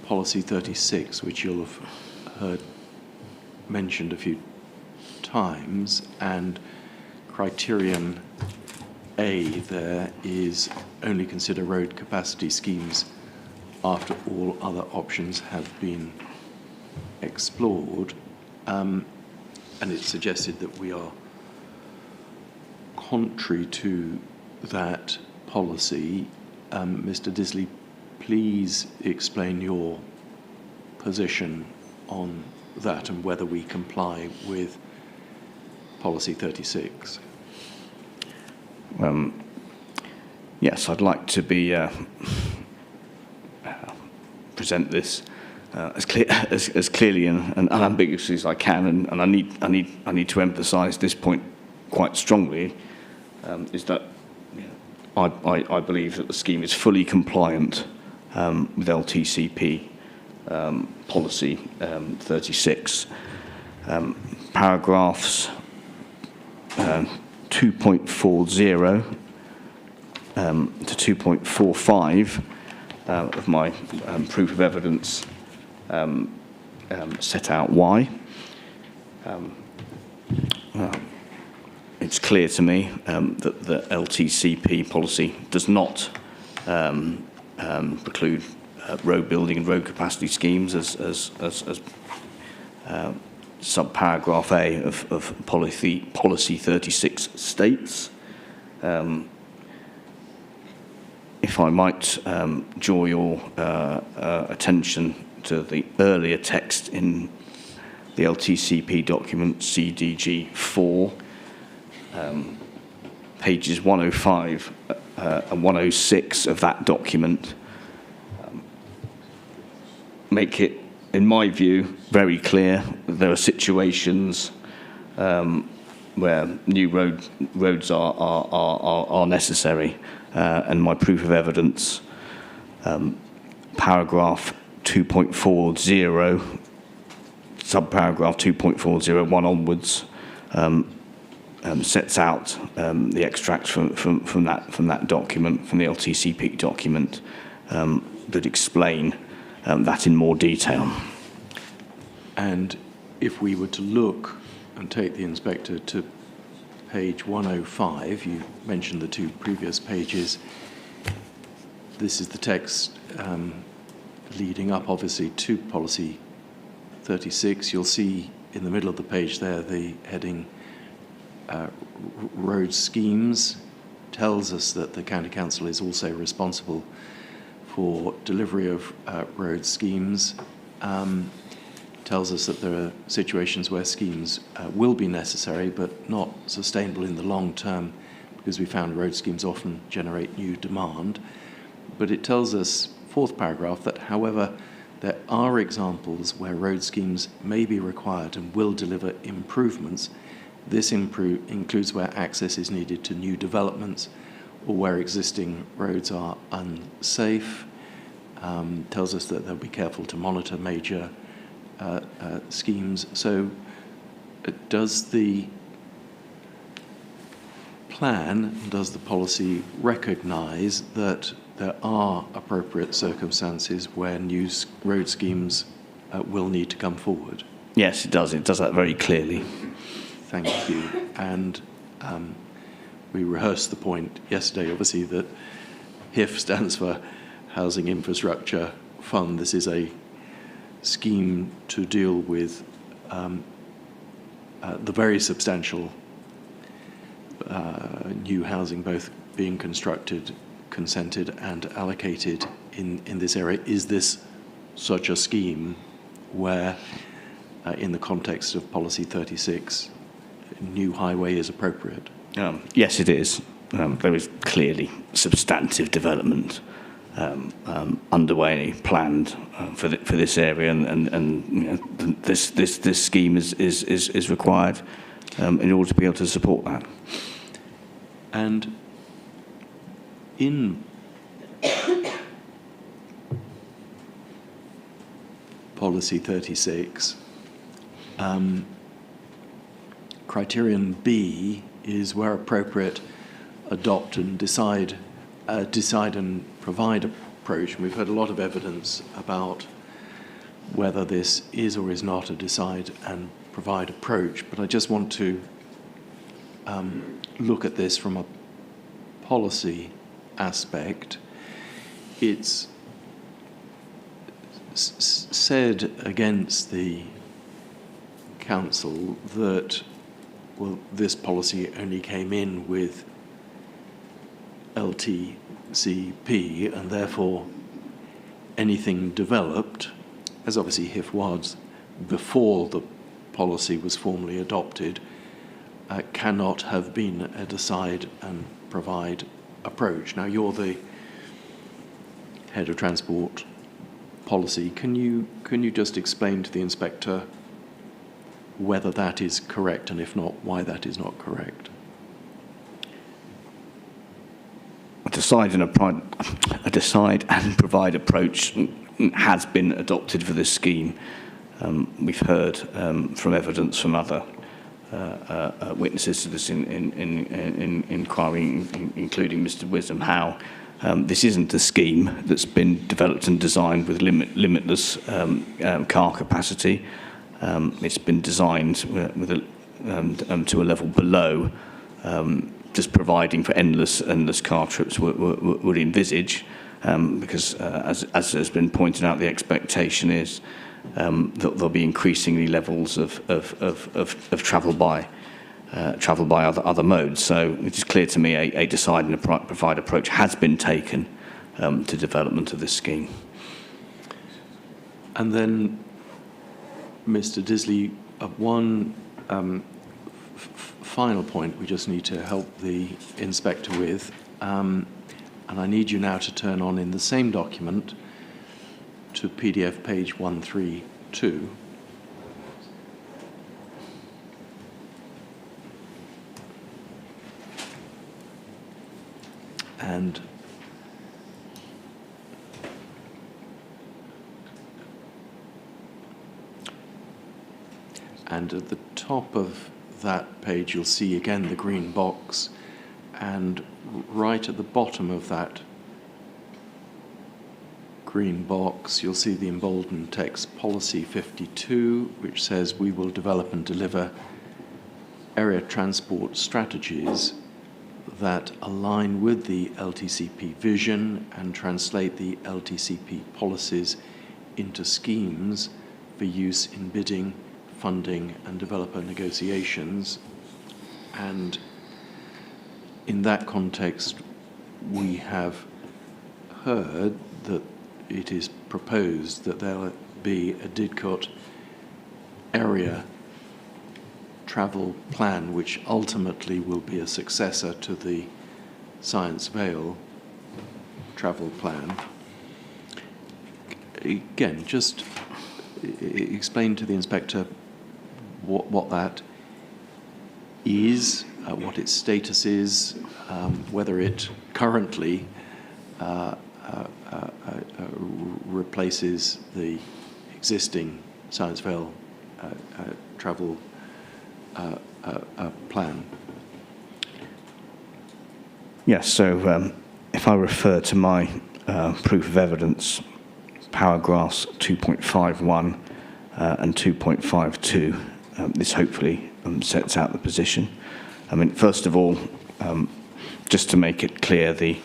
policy 36, which you'll have heard mentioned a few times, and criterion A there is only consider road capacity schemes after all other options have been explored, and it suggested that we are contrary to that policy. Mr. Disley, please explain your position on that and whether we comply with policy 36. Yes, I'd like to be present this as clearly and unambiguously as I can, and I need to emphasise this point quite strongly. Is that I believe that the scheme is fully compliant with LTCP policy 36. Paragraphs 2.40 to 2.45 of my proof of evidence set out why. It's clear to me that the LTCP policy does not preclude road building and road capacity schemes as subparagraph A of policy 36 states. If I might draw your attention to the earlier text in the LTCP document CDG 4, pages 105 and 106 of that document make it, in my view, very clear there are situations where new roads are necessary, and my proof of evidence, paragraph 2.40, subparagraph 2.401 onwards, sets out the extracts from that document, from the LTCP document, that explain that in more detail. And if we were to look and take the inspector to page 105, you mentioned the 2 previous pages. This is the text leading up, obviously, to policy 36. You'll see in the middle of the page there the heading road schemes. Tells us that the County Council is also responsible for delivery of road schemes. Tells us that there are situations where schemes will be necessary but not sustainable in the long term, because we found road schemes often generate new demand. But it tells us, 4th paragraph, that however there are examples where road schemes may be required and will deliver improvements. This includes where access is needed to new developments or where existing roads are unsafe. Tells us that they'll be careful to monitor major schemes. So does the plan, does the policy recognise that there are appropriate circumstances where new road schemes will need to come forward? Yes, it does. It does that very clearly. Thank you. And we rehearsed the point yesterday, obviously, that HIF stands for Housing Infrastructure Fund. This is a scheme to deal with the very substantial new housing, both being constructed, consented and allocated in this area. Is this such a scheme where, in the context of Policy 36, new highway is appropriate? Yes, it is. There is clearly substantive development underway, planned for this area, and you know, this scheme is required in order to be able to support that. And in Policy 36, criterion B is, where appropriate, adopt and decide and provide approach. And we've heard a lot of evidence about whether this is or is not a decide and provide approach. But I just want to look at this from a policy aspect. It's said against the council that, well, this policy only came in with LTCP, and therefore anything developed, as obviously HIF was before the policy was formally adopted, cannot have been a decide and provide approach. Now, you're the head of transport policy. Can you just explain to the inspector whether that is correct, and if not, why that is not correct? A decide and provide approach has been adopted for this scheme. We've heard from evidence from other witnesses to this in inquiry, including Mr. Wisdom, how this isn't a scheme that's been developed and designed with limitless car capacity. It's been designed with to a level below just providing for endless car trips would envisage, because as has been pointed out, the expectation is that there'll be increasingly levels of travel by other modes. So it is clear to me a decide and provide approach has been taken to development of this scheme. And then, Mr. Disley, one final point we just need to help the inspector with, and I need you now to turn on in the same document to PDF page 132. And at the top of that page, you'll see again the green box, and right at the bottom of that green box, you'll see the emboldened text, Policy 52, which says we will develop and deliver area transport strategies that align with the LTCP vision and translate the LTCP policies into schemes for use in bidding, funding and developer negotiations. And in that context, we have heard that it is proposed that there be a Didcot area travel plan, which ultimately will be a successor to the Science Vale travel plan. Again, just explain to the inspector what that is, what its status is, whether it currently replaces the existing Science Vale travel plan. Yes, so if I refer to my proof of evidence, paragraphs 2.51 and 2.52, this hopefully sets out the position. I mean, first of all, just to make it clear, the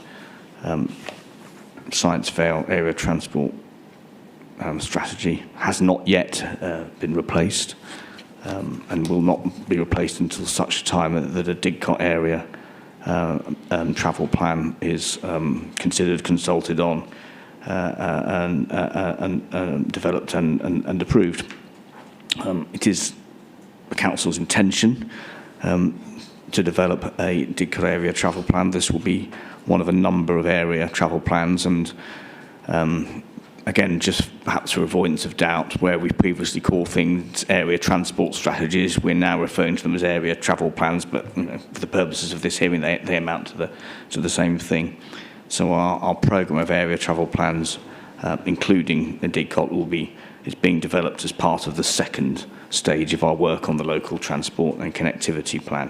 Science Vale area transport strategy has not yet been replaced and will not be replaced until such time that a Didcot area travel plan is considered, consulted on, and developed and approved. It is the council's intention to develop a Didcot area travel plan. This will be one of a number of area travel plans, and again, just perhaps for avoidance of doubt, where we previously called things area transport strategies, we're now referring to them as area travel plans, but for the purposes of this hearing, they amount to the same thing. So our programme of area travel plans, including the Didcot, is being developed as part of the second stage of our work on the local transport and connectivity plan.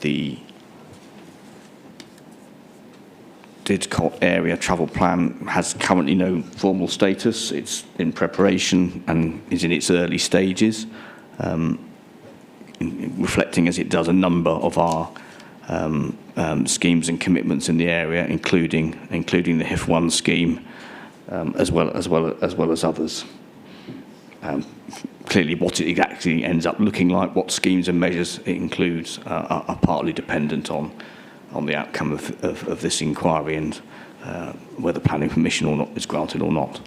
The Didcot area travel plan has currently no formal status. It's in preparation and is in its early stages, reflecting as it does a number of our schemes and commitments in the area, including the Hif1 scheme, as well as others. Clearly, what it exactly ends up looking like, what schemes and measures it includes, are partly dependent on the outcome of this inquiry and whether planning permission or not is granted or not.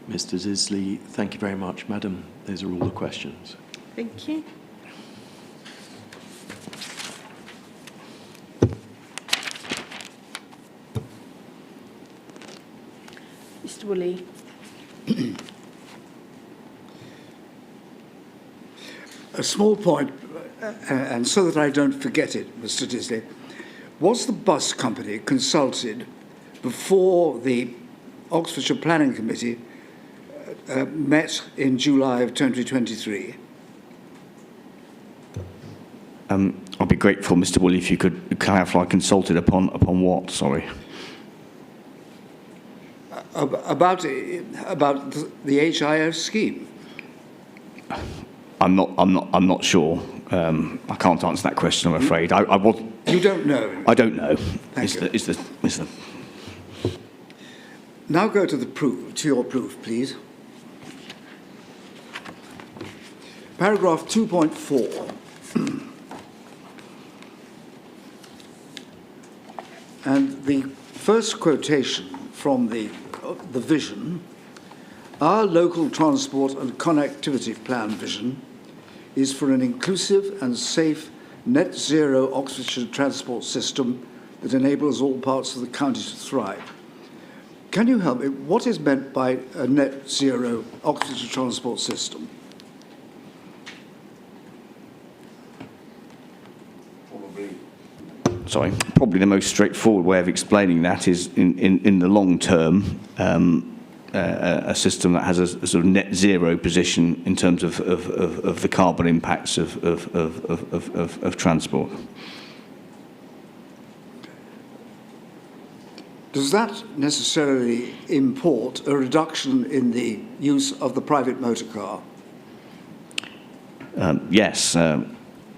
Mr. Zisley, thank you very much, Madam. Those are all the questions. Thank you. Mr. Woolley. A small point, and so that I don't forget it, Mr. Disley, was the bus company consulted before the Oxfordshire Planning Committee met in July of 2023? I'd be grateful, Mr. Woolley, if you could clarify consulted upon what, sorry. About the HIO scheme. I'm not sure. I can't answer that question, I'm afraid. You don't know? I don't know. Thank you. Now go to your proof, please. Paragraph 2.4. And the first quotation from the vision, our local transport and connectivity plan vision is for an inclusive and safe net zero Oxfordshire transport system that enables all parts of the county to thrive. Can you help me? What is meant by a net zero Oxfordshire transport system? Probably the most straightforward way of explaining that is in the long term, a system that has a sort of net zero position in terms of the carbon impacts of transport. Does that necessarily import a reduction in the use of the private motor car? Yes.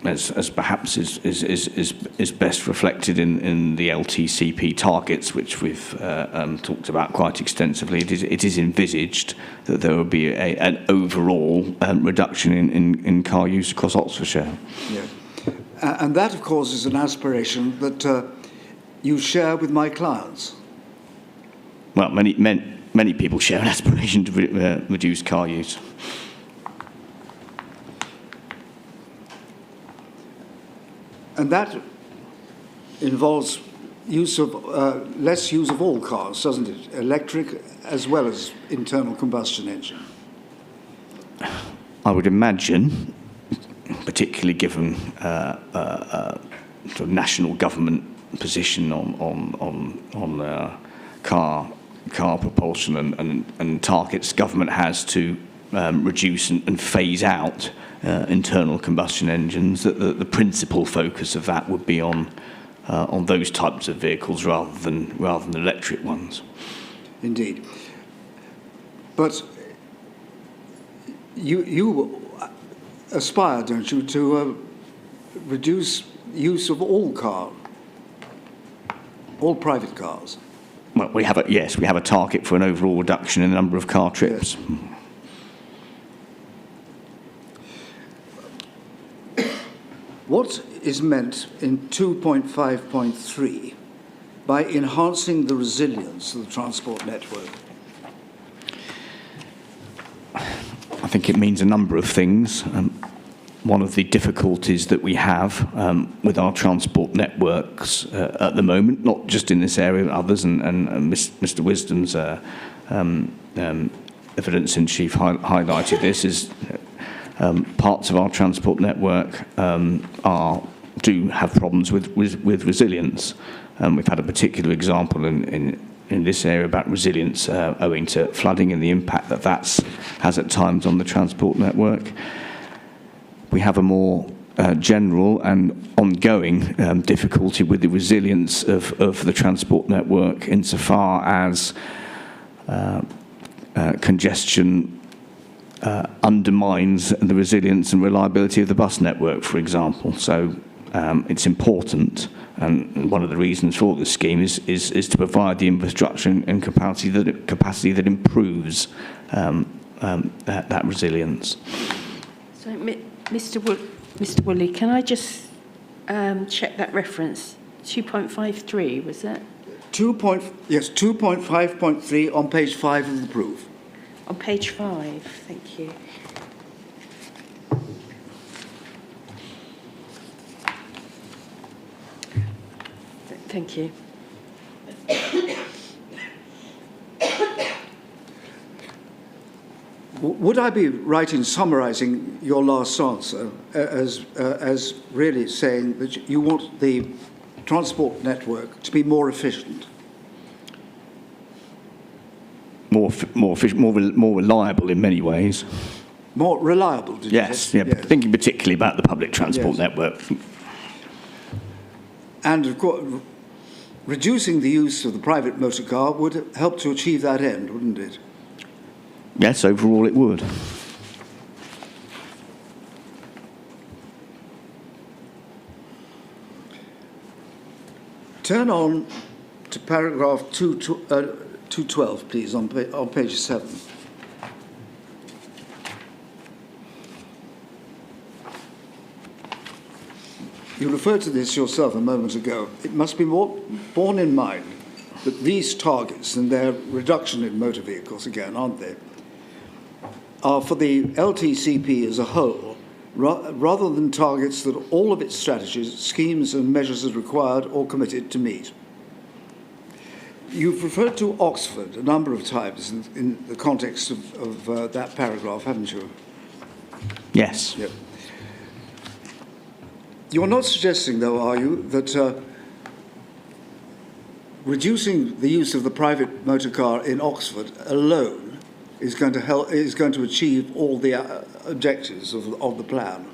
As perhaps is best reflected in the LTCP targets, which we've talked about quite extensively. It is envisaged that there will be an overall reduction in car use across Oxfordshire. Yeah. And that, of course, is an aspiration that you share with my clients. Well, many people share an aspiration to reduce car use. And that involves use of less use of all cars, doesn't it? Electric as well as internal combustion engine. I would imagine, particularly given sort of national government position on car propulsion and targets government has to reduce and phase out internal combustion engines, that the principal focus of that would be on those types of vehicles rather than electric ones. Indeed. But you aspire, don't you, to reduce use of all private cars? Well, we have a target for an overall reduction in the number of car trips. Yes. What is meant in 2.5.3 by enhancing the resilience of the transport network? I think it means a number of things. One of the difficulties that we have with our transport networks at the moment, not just in this area, but others, and Mr. Wisdom's evidence in chief highlighted this, is parts of our transport network do have problems with resilience. We've had a particular example in this area about resilience owing to flooding and the impact that has at times on the transport network. We have a more general and ongoing difficulty with the resilience of the transport network insofar as congestion undermines the resilience and reliability of the bus network, for example. So it's important, and one of the reasons for this scheme is to provide the infrastructure and capacity that improves that resilience. So, Mr. Woolley, can I just check that reference? 2.53, was that? 2.5.3 on page 5 of the proof. On page 5, thank you. Thank you. Would I be right in summarising your last answer as really saying that you want the transport network to be more efficient? More efficient, more reliable in many ways. More reliable, did you say? Yes. Thinking particularly about the public transport network. And of course, reducing the use of the private motor car would help to achieve that end, wouldn't it? Yes, overall it would. Turn on to paragraph 212, please, on page 7. You referred to this yourself a moment ago. It must be borne in mind that these targets and their reduction in motor vehicles, again, aren't they, are for the LTCP as a whole, rather than targets that all of its strategies, schemes and measures are required or committed to meet. You've referred to Oxford a number of times in the context of that paragraph, haven't you? Yes. Yep. You're not suggesting, though, are you, that reducing the use of the private motor car in Oxford alone is going to achieve all the objectives of the plan?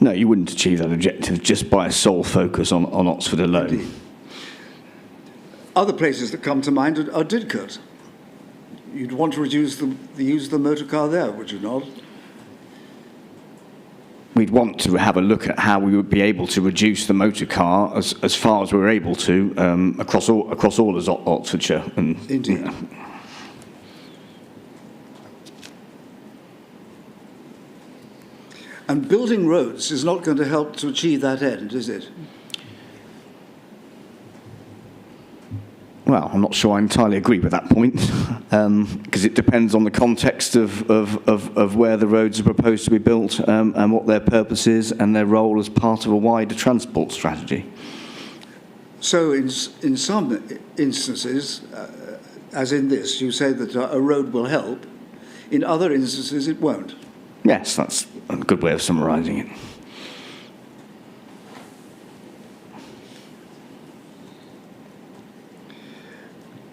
No, you wouldn't achieve that objective just by a sole focus on Oxford alone. Indeed. Other places that come to mind are Didcot. You'd want to reduce the use of the motor car there, would you not? We'd want to have a look at how we would be able to reduce the motor car as far as we're able to across all of Oxfordshire. Indeed. You know. And building roads is not going to help to achieve that end, is it? Well, I'm not sure I entirely agree with that point, because it depends on the context of where the roads are proposed to be built and what their purpose is and their role as part of a wider transport strategy. So in some instances, as in this, you say that a road will help. In other instances, it won't. Yes, that's a good way of summarising it.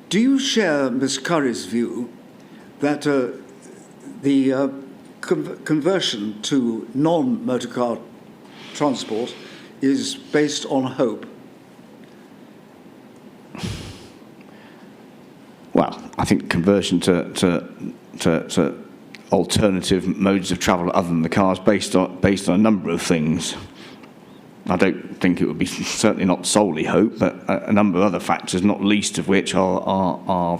Do you share Ms. Curry's view that the conversion to non-motor car transport is based on hope. Well, I think conversion to alternative modes of travel other than the cars based on a number of things. I don't think it would be certainly not solely hope, but a number of other factors, not least of which are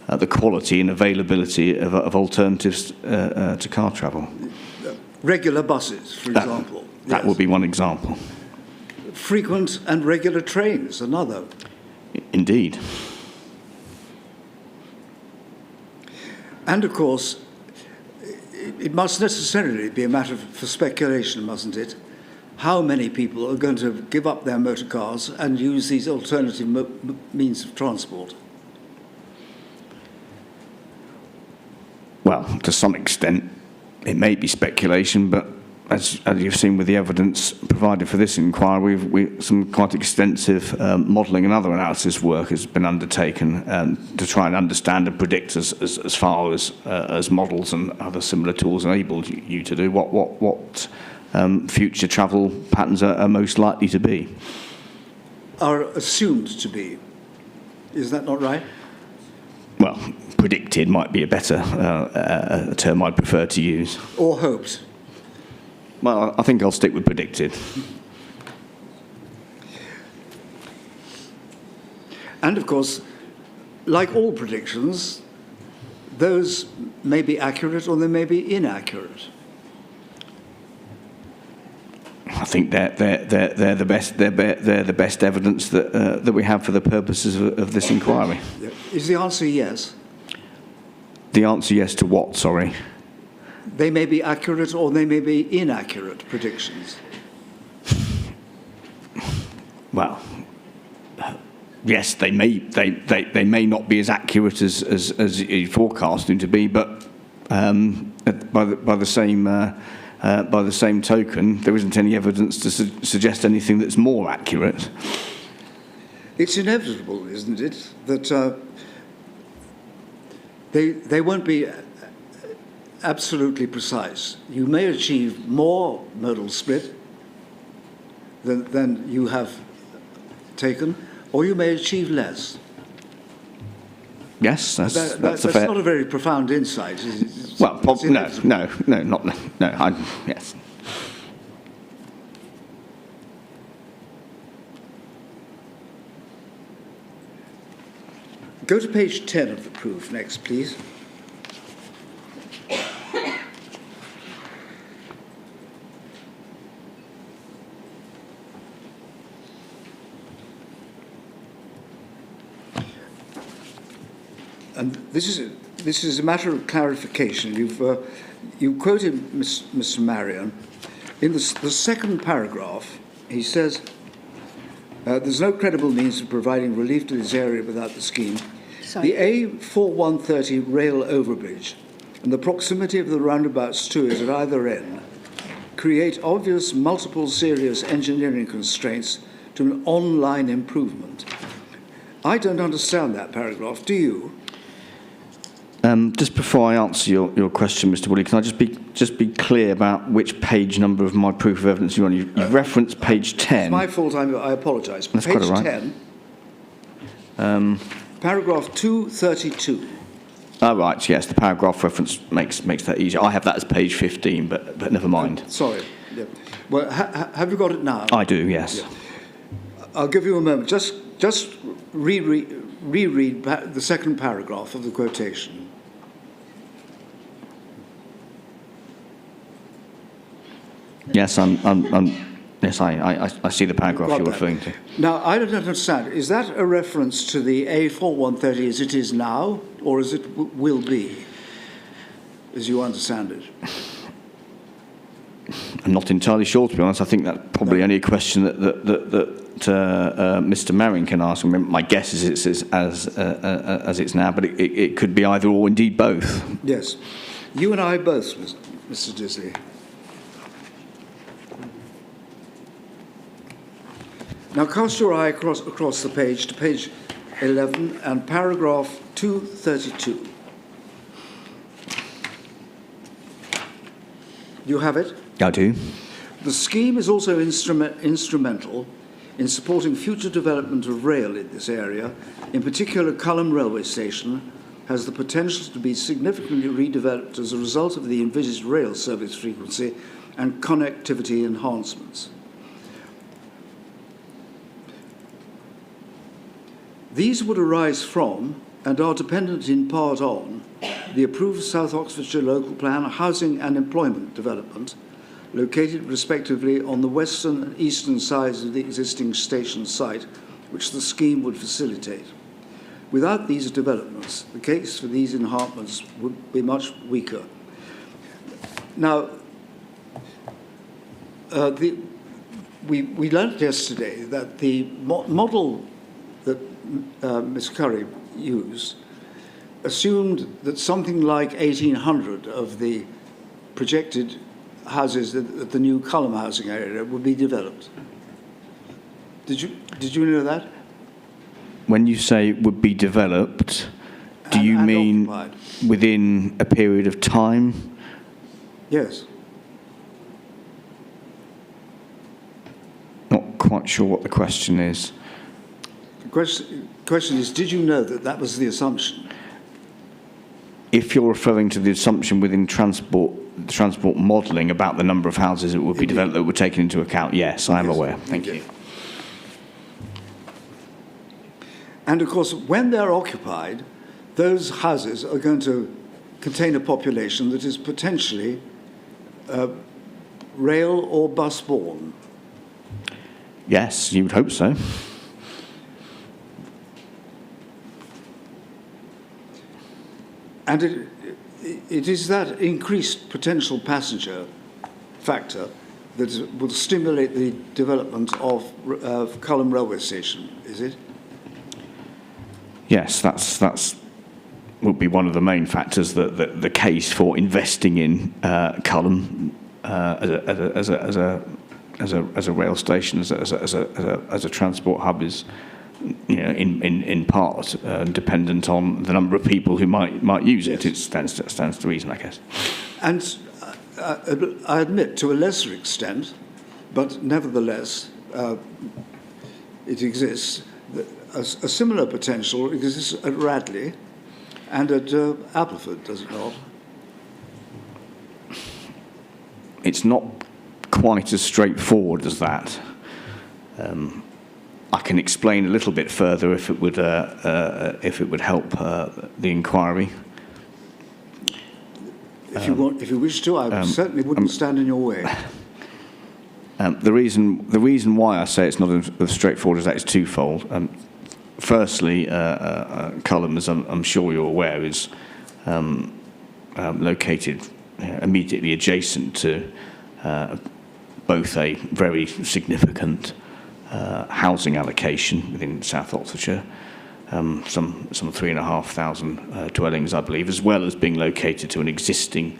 the quality and availability of alternatives to car travel. Regular buses, for example. That would be one example. Frequent and regular trains, another. Indeed. And of course, it must necessarily be a matter for speculation, mustn't it? How many people are going to give up their motor cars and use these alternative means of transport? Well, to some extent, it may be speculation, but as you've seen with the evidence provided for this inquiry, some quite extensive modelling and other analysis work has been undertaken to try and understand and predict as far as models and other similar tools enable you to do what future travel patterns are most likely to be. Are assumed to be. Is that not right? Well, predicted might be a better term I'd prefer to use. Or hoped? Well, I think I'll stick with predicted. And of course, like all predictions, those may be accurate or they may be inaccurate. I think they're the best. They're the best evidence that we have for the purposes of this inquiry. Is the answer yes? The answer yes to what? Sorry. They may be accurate or they may be inaccurate predictions. Well, yes, they may not be as accurate as you forecast them to be, but by the same token, there isn't any evidence to suggest anything that's more accurate. It's inevitable, isn't it, that they won't be absolutely precise. You may achieve more modal split than you have taken, or you may achieve less. Yes, that's a fair... not a very profound insight. Well, yes. Go to page 10 of the proof next, please. And this is a matter of clarification. You quoted Mr. Marion. In the second paragraph, he says, there's no credible means of providing relief to this area without the scheme. Sorry. The A4130 rail overbridge and the proximity of the roundabouts to it at either end create obvious multiple serious engineering constraints to an online improvement. I don't understand that paragraph, do you? Just before I answer your question, Mr. Woodley, can I just be clear about which page number of my proof of evidence you're on? You've referenced page 10. It's my fault, I apologise. That's page quite all right. 10, paragraph 232. Oh, right, yes, the paragraph reference makes that easier. I have that as page 15, but never mind. Sorry. Yeah. Well, have you got it now? I do, yes. Yeah. I'll give you a moment. Just reread the second paragraph of the quotation. Yes, yes, I see the paragraph you're referring to. Now, I don't understand. Is that a reference to the A4130 as it is now, or as it will be, as you understand it? I'm not entirely sure, to be honest. I think that's probably only a question that Mr. Marion can ask. I mean, my guess is it's as it's now, but it could be either or, indeed both. Yes. You and I both, Mr. Disley. Now cast your eye across the page to page 11 and paragraph 232. You have it? I do. The scheme is also instrumental in supporting future development of rail in this area. In particular, Culham Railway Station has the potential to be significantly redeveloped as a result of the envisaged rail service frequency and connectivity enhancements. These would arise from and are dependent in part on the approved South Oxfordshire Local Plan housing and employment development, located respectively on the western and eastern sides of the existing station site, which the scheme would facilitate. Without these developments, the case for these enhancements would be much weaker. Now, we learned yesterday that the model that Ms. Curry used assumed that something like 1,800 of the projected houses at the new Culham housing area would be developed. Did you know that? When you say would be developed, do you mean occupied. within a period of time? Yes. Not quite sure what the question is. The question is, did you know that that was the assumption? If you're referring to the assumption within transport modelling about the number of houses that would be developed that were taken into account, yes, I am aware. Thank you. And of course, when they're occupied, those houses are going to contain a population that is potentially rail or bus borne. Yes, you would hope so. And it is that increased potential passenger factor that will stimulate the development of Culham Railway Station, is it? Yes, that's would be one of the main factors that the case for investing in Culham as a rail station, as a transport hub is, in part dependent on the number of people who might use it. It stands to reason, I guess. And I admit, to a lesser extent, but nevertheless, it exists. A similar potential exists at Radley and at Appleford, does it not? It's not quite as straightforward as that. I can explain a little bit further if it would help the inquiry. If you wish to, I certainly wouldn't stand in your way. The reason why I say it's not as straightforward as that is twofold. Firstly, Culham, as I'm sure you're aware, is located immediately adjacent to both a very significant housing allocation within South Oxfordshire, some 3,500 dwellings, I believe, as well as being located to an existing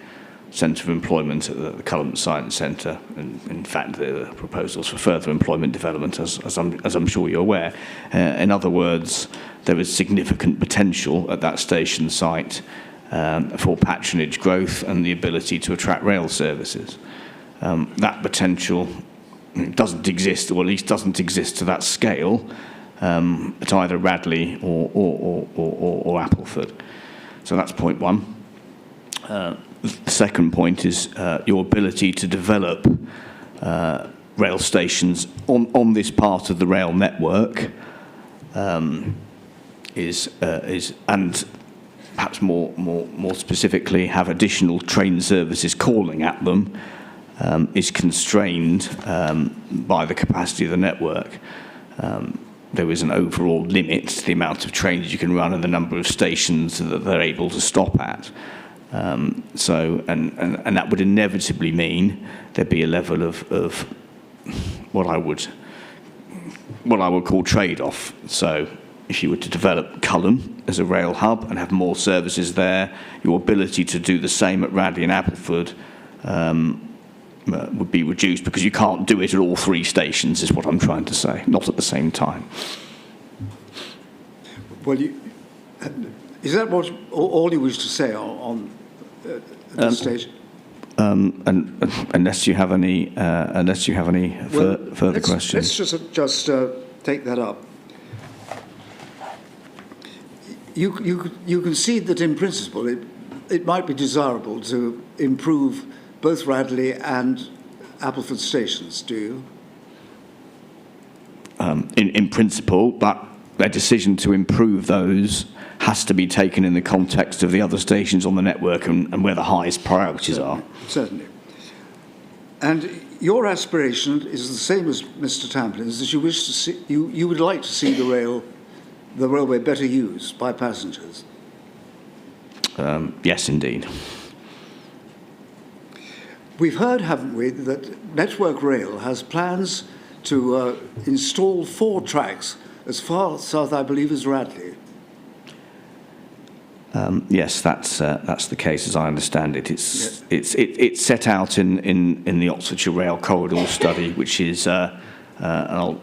centre of employment at the Culham Science Centre, and in fact there are proposals for further employment development, as I'm sure you're aware. In other words, there is significant potential at that station site for patronage growth and the ability to attract rail services. That potential doesn't exist, or at least doesn't exist to that scale, at either Radley or Appleford. So that's point one. The second point is your ability to develop rail stations on this part of the rail network is and perhaps more specifically have additional train services calling at them is constrained by the capacity of the network. There is an overall limit to the amount of trains you can run and the number of stations that they're able to stop at. So that would inevitably mean there'd be a level of what I would call trade-off. So if you were to develop Culham as a rail hub and have more services there, your ability to do the same at Radley and Appleford would be reduced, because you can't do it at all three stations, is what I'm trying to say, not at the same time. Well, is that all you wish to say on this stage? And unless you have any further questions. Let's just take that up. You concede that in principle it might be desirable to improve both Radley and Appleford stations, do you? In principle, but their decision to improve those has to be taken in the context of the other stations on the network and where the highest priorities are. Certainly. And your aspiration is the same as Mr. Tamplin's, that you wish to see, you would like to see the railway better used by passengers. Yes, indeed. We've heard, haven't we, that Network Rail has plans to install 4 tracks as far south, I believe, as Radley. Yes, that's the case as I understand it. It's set out in the Oxfordshire Rail Corridor Study, which is, and I'll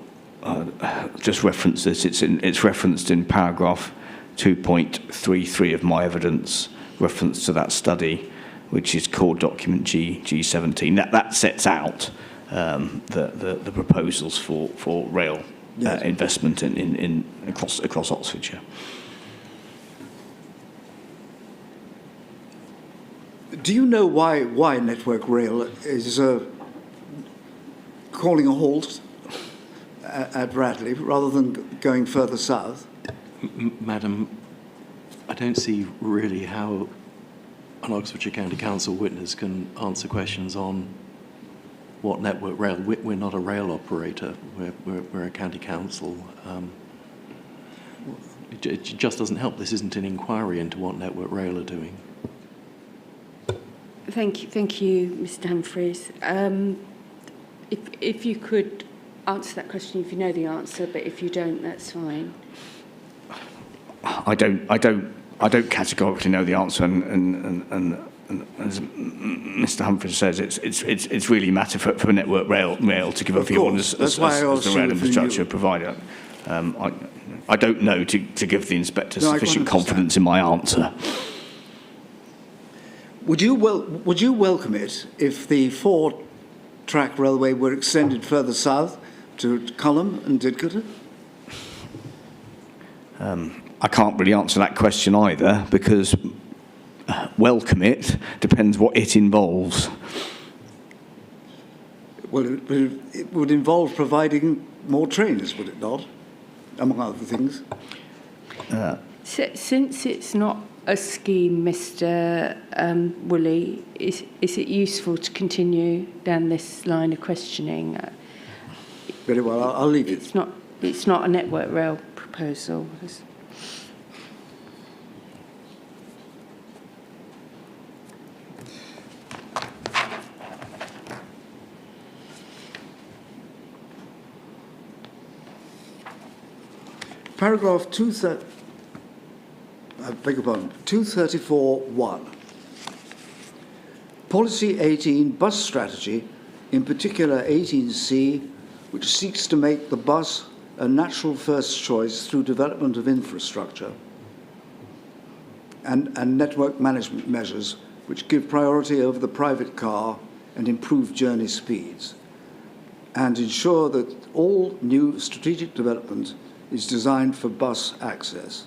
just reference this. It's referenced in paragraph 2.33 of my evidence, reference to that study, which is core document G17. That sets out the proposals for rail investment in across Oxfordshire. Do you know why Network Rail is calling a halt at Radley rather than going further south? Madam, I don't see really how an Oxfordshire County Council witness can answer questions on what Network Rail. We're not a rail operator. We're a county council. It just doesn't help. This isn't an inquiry into what Network Rail are doing. Thank you, Mr. Humphreys. If you could answer that question if you know the answer, but if you don't, that's fine. I don't categorically know the answer, and as Mr. Humphreys says, it's really a matter for Network Rail to give a view on as the rail infrastructure provider. I don't know to give the inspector sufficient confidence in my answer. Would you welcome it if the 4-track railway were extended further south to Culham and Didcot? I can't really answer that question either, because welcome it depends what it involves. Well, it would involve providing more trains, would it not? Among other things. Since it's not a scheme, Mr. Woolley, is it useful to continue down this line of questioning? Very well, I'll leave it. It's not a Network Rail proposal. Paragraph 234.1. Policy 18, bus strategy, in particular 18C, which seeks to make the bus a natural first choice through development of infrastructure and network management measures which give priority over the private car and improve journey speeds, and ensure that all new strategic development is designed for bus access.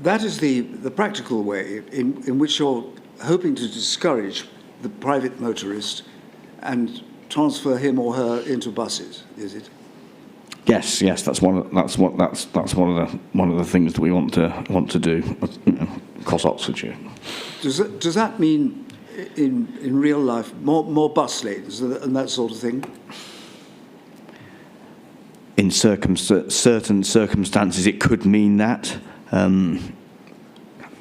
That is the practical way in which you're hoping to discourage the private motorist and transfer him or her into buses, is it? Yes, that's one of the things that we want to do across Oxfordshire. Does that mean in real life more bus lanes and that sort of thing? In certain circumstances, it could mean that. I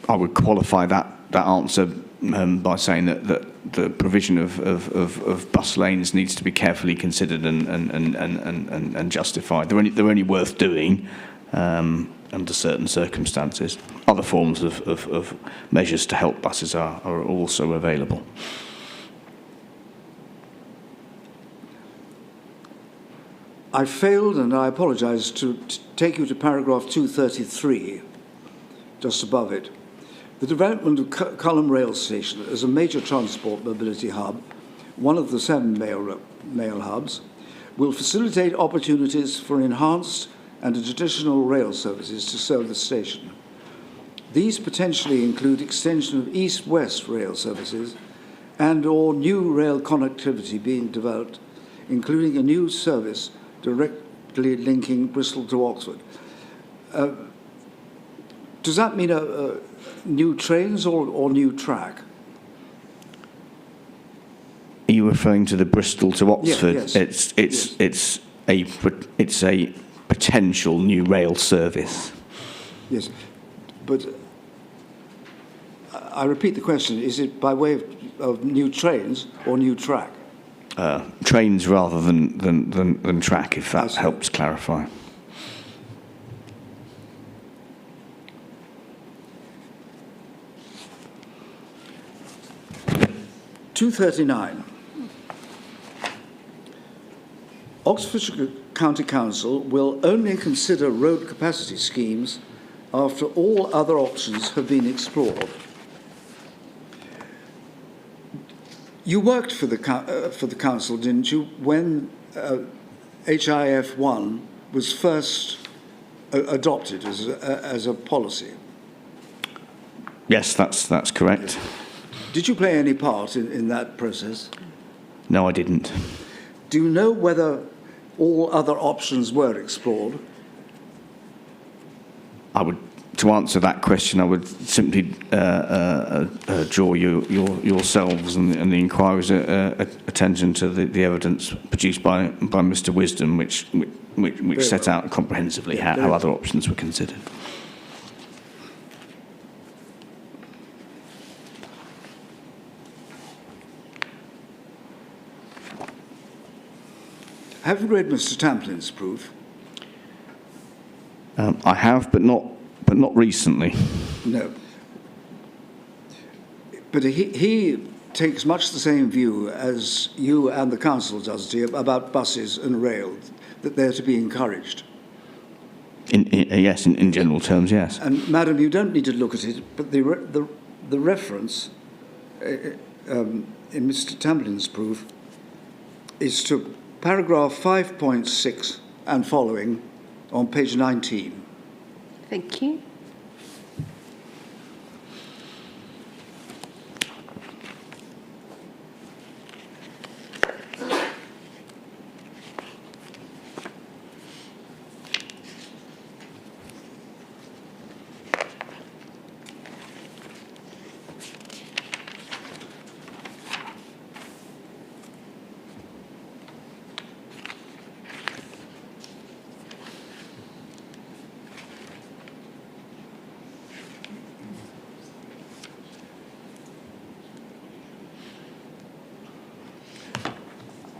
would qualify that answer by saying that the provision of bus lanes needs to be carefully considered and justified. They're only worth doing under certain circumstances. Other forms of measures to help buses are also available. I failed, and I apologise, to take you to paragraph 233, just above it. The development of Culham Rail Station as a major transport mobility hub, one of the 7 mail hubs, will facilitate opportunities for enhanced and additional rail services to serve the station. These potentially include extension of east-west rail services and/or new rail connectivity being developed, including a new service directly linking Bristol to Oxford. Does that mean new trains or new track? Are you referring to the Bristol to Oxford? Yes. It's a potential new rail service. Yes, but I repeat the question: is it by way of new trains or new track? Trains rather than track, if that helps clarify. (239). Oxfordshire County Council will only consider road capacity schemes after all other options have been explored. You worked for the council, didn't you, when HIF1 was first adopted as a policy? Yes, that's correct. Did you play any part in that process? No, I didn't. Do you know whether all other options were explored? To answer that question, I would simply draw yourselves and the inquiry's attention to the evidence produced by Mr. Wisdom, which set out comprehensively how other options were considered. Have you read Mr. Tamplin's proof? I have, but not recently. No. But he takes much the same view as you and the council does about buses and rail, that they're to be encouraged. Yes, in general terms, yes. And madam, you don't need to look at it, but the reference in Mr. Tamplin's proof is to paragraph 5.6 and following on page 19. Thank you.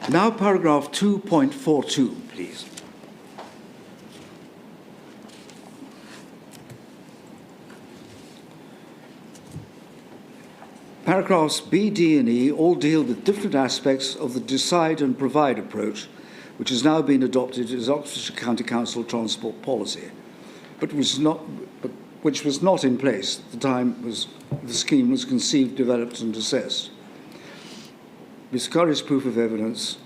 Now paragraph 2.42, please. Paragraphs B, D, and E all deal with different aspects of the decide and provide approach, which has now been adopted as Oxfordshire County Council transport policy, but which was not in place at the time the scheme was conceived, developed, and assessed. Ms. Curry's proof of evidence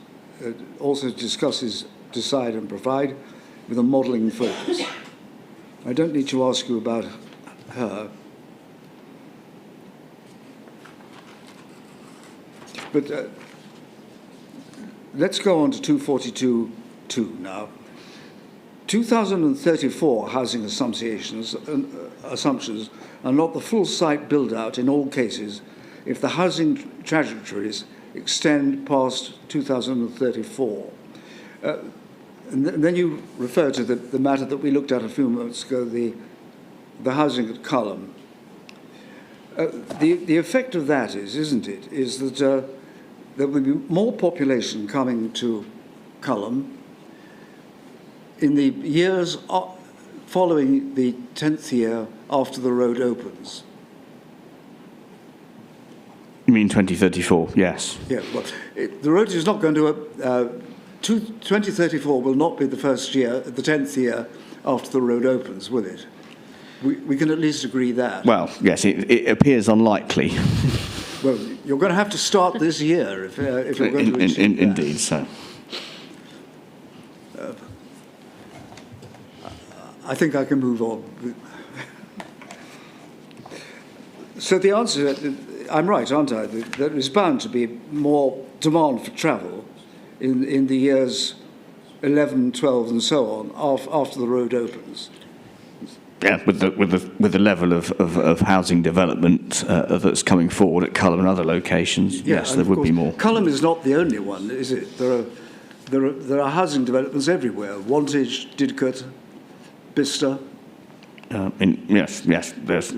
also discusses decide and provide with a modelling focus. I don't need to ask you about her. But let's go on to 242.2 now. 2034 housing assumptions are not the full site build-out in all cases if the housing trajectories extend past 2034. And then you refer to the matter that we looked at a few moments ago, the housing at Culham. The effect of that is that there will be more population coming to Culham in the years following the 10th year after the road opens. You mean 2034? Yes. Yeah. Well, the road is not going to. 2034 will not be the first year, the 10th year after the road opens, will it? We can at least agree that. Well, yes, it appears unlikely. Well, you're going to have to start this year if you're going to achieve that. Indeed, so. I think I can move on. So the answer, I'm right, aren't I? There is bound to be more demand for travel in the years 11, 12, and so on after the road opens. Yeah, with the level of housing development that's coming forward at Culham and other locations, Yeah, yes, there would be more. Culham is not the only one, is it? There are housing developments everywhere. Wantage, Didcot, Bicester. Yes, there's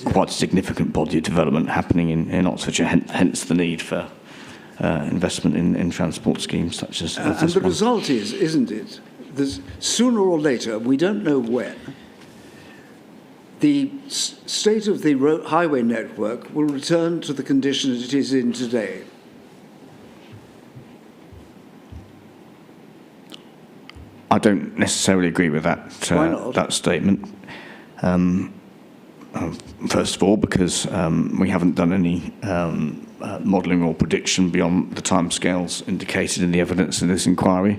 quite a significant body of development happening in Oxfordshire, hence the need for investment in transport schemes such as And this the one. result is, isn't it, that sooner or later, we don't know when, the state of the highway network will return to the condition it is in today. I don't necessarily agree with that Why not? that statement. First of all, because we haven't done any modelling or prediction beyond the timescales indicated in the evidence in this inquiry.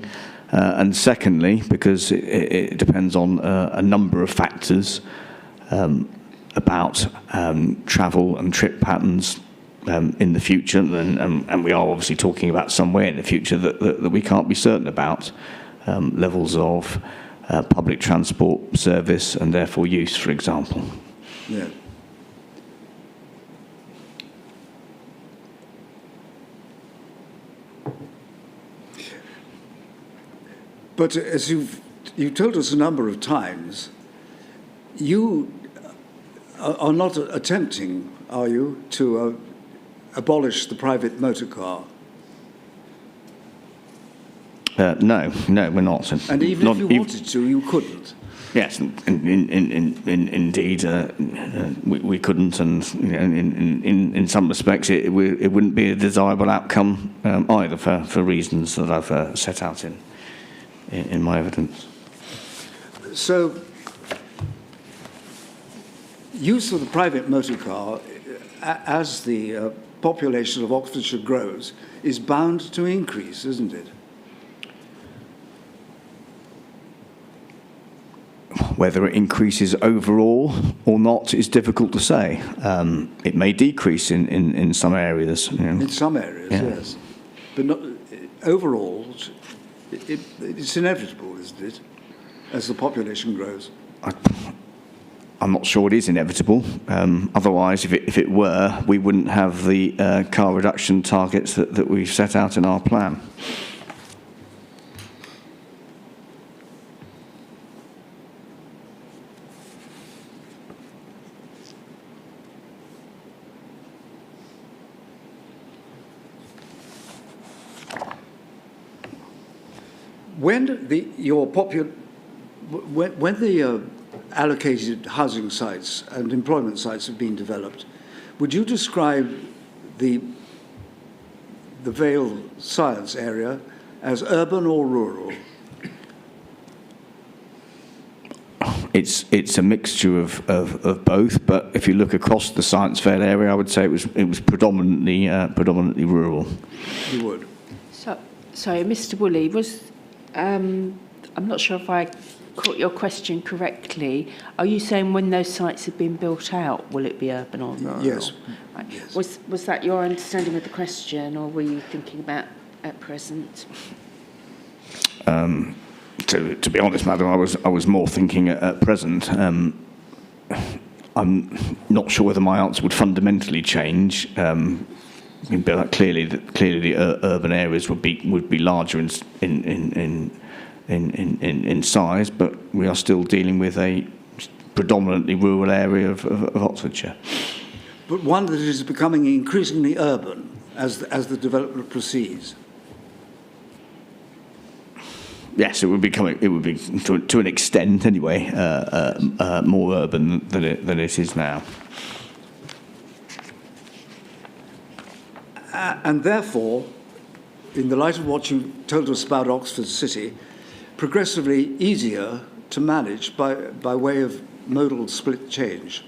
And secondly, because it depends on a number of factors about travel and trip patterns in the future, and we are obviously talking about somewhere in the future that we can't be certain about. Levels of public transport service and therefore use, for example. Yeah. But as you've told us a number of times, you are not attempting, are you, to abolish the private motor car? No, we're not. And even if you wanted to, you couldn't. Yes, indeed, we couldn't, and in some respects, it wouldn't be a desirable outcome either for reasons that I've set out in my evidence. So, use of the private motor car, as the population of Oxfordshire grows, is bound to increase, isn't it? Whether it increases overall or not is difficult to say. It may decrease in some areas. You know. In some areas, Yeah. yes. But not, overall, it's inevitable, isn't it, as the population grows? I'm not sure it is inevitable. Otherwise, if it were, we wouldn't have the car reduction targets that we've set out in our plan. When the allocated housing sites and employment sites have been developed, would you describe the Vale Science area as urban or rural? It's a mixture of both, but if you look across the Science Fair area, I would say it was predominantly rural. You would. So, sorry, Mr. Woolley, I'm not sure if I caught your question correctly. Are you saying when those sites have been built out, will it be urban or rural? Yes. Right. Yes. Was that your understanding of the question, or were you thinking about at present? To be honest, madam, I was more thinking at present. I'm not sure whether my answer would fundamentally change. But clearly, the urban areas would be larger in size, but we are still dealing with a predominantly rural area of Oxfordshire. But one that is becoming increasingly urban as the development proceeds. Yes, it would be to an extent anyway more urban than it is now. And therefore, in the light of what you told us about Oxford City, progressively easier to manage by way of modal split change?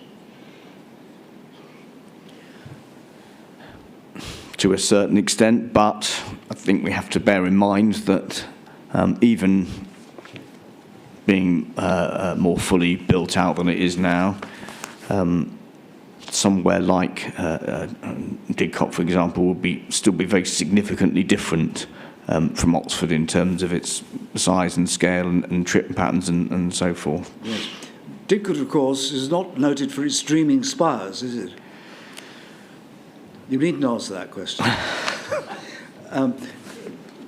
To a certain extent, but I think we have to bear in mind that even being more fully built out than it is now, somewhere like Didcot, for example, will still be very significantly different from Oxford in terms of its size and scale and trip patterns and so forth. Yes. Didcot, of course, is not noted for its streaming spires, is it? You needn't answer that question.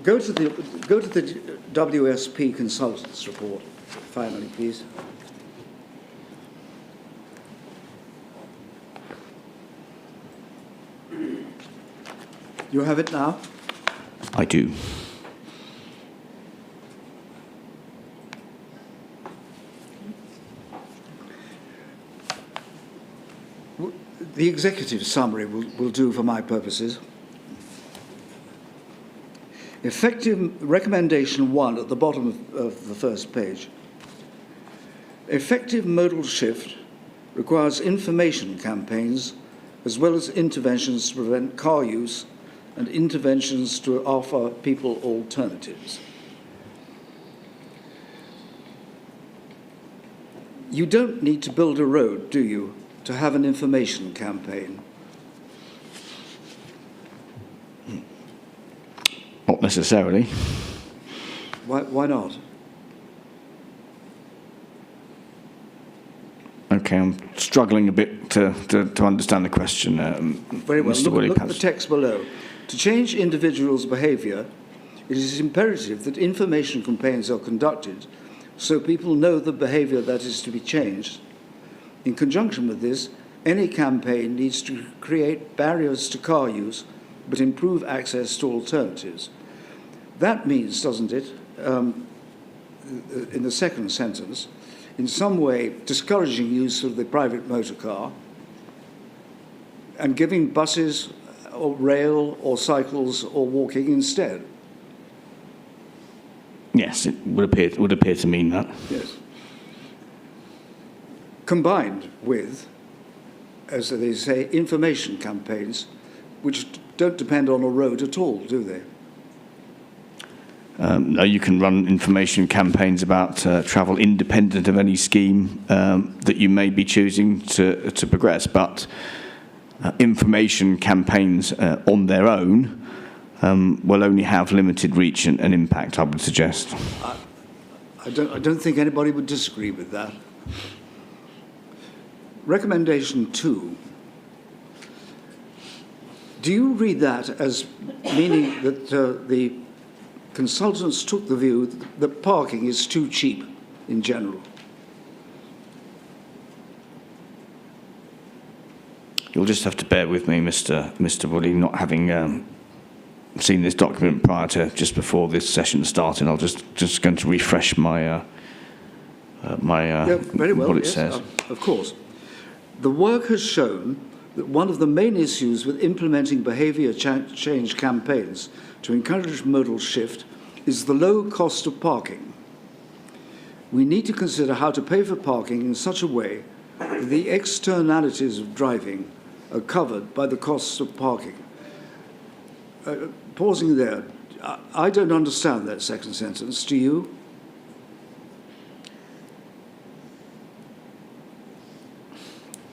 Go to the WSP consultants report finally, please. You have it now? I do. The executive summary will do for my purposes. Effective recommendation 1 at the bottom of the first page. Effective modal shift requires information campaigns as well as interventions to prevent car use and interventions to offer people alternatives. You don't need to build a road, do you, to have an information campaign? Not necessarily. Why not? Okay, I'm struggling a bit to understand the question, Very well. Mr. Woolley, Look at the text below. To change individuals' behaviour, it is imperative that information campaigns are conducted so people know the behaviour that is to be changed. In conjunction with this, any campaign needs to create barriers to car use but improve access to alternatives. That means, doesn't it, in the second sentence, in some way discouraging use of the private motor car and giving buses or rail or cycles or walking instead? Yes, it would appear to mean that. Yes. Combined with, as they say, information campaigns, which don't depend on a road at all, do they? No, you can run information campaigns about travel independent of any scheme that you may be choosing to progress, but information campaigns on their own will only have limited reach and impact, I would suggest. I don't think anybody would disagree with that. Recommendation 2. Do you read that as meaning that the consultants took the view that parking is too cheap in general? You'll just have to bear with me, Mr. Woolley, not having seen this document prior to just before this session started. I'll just going to refresh my Very well, what it yes, says. Of course. The work has shown that one of the main issues with implementing behaviour change campaigns to encourage modal shift is the low cost of parking. We need to consider how to pay for parking in such a way that the externalities of driving are covered by the costs of parking. Pausing there, I don't understand that second sentence. Do you?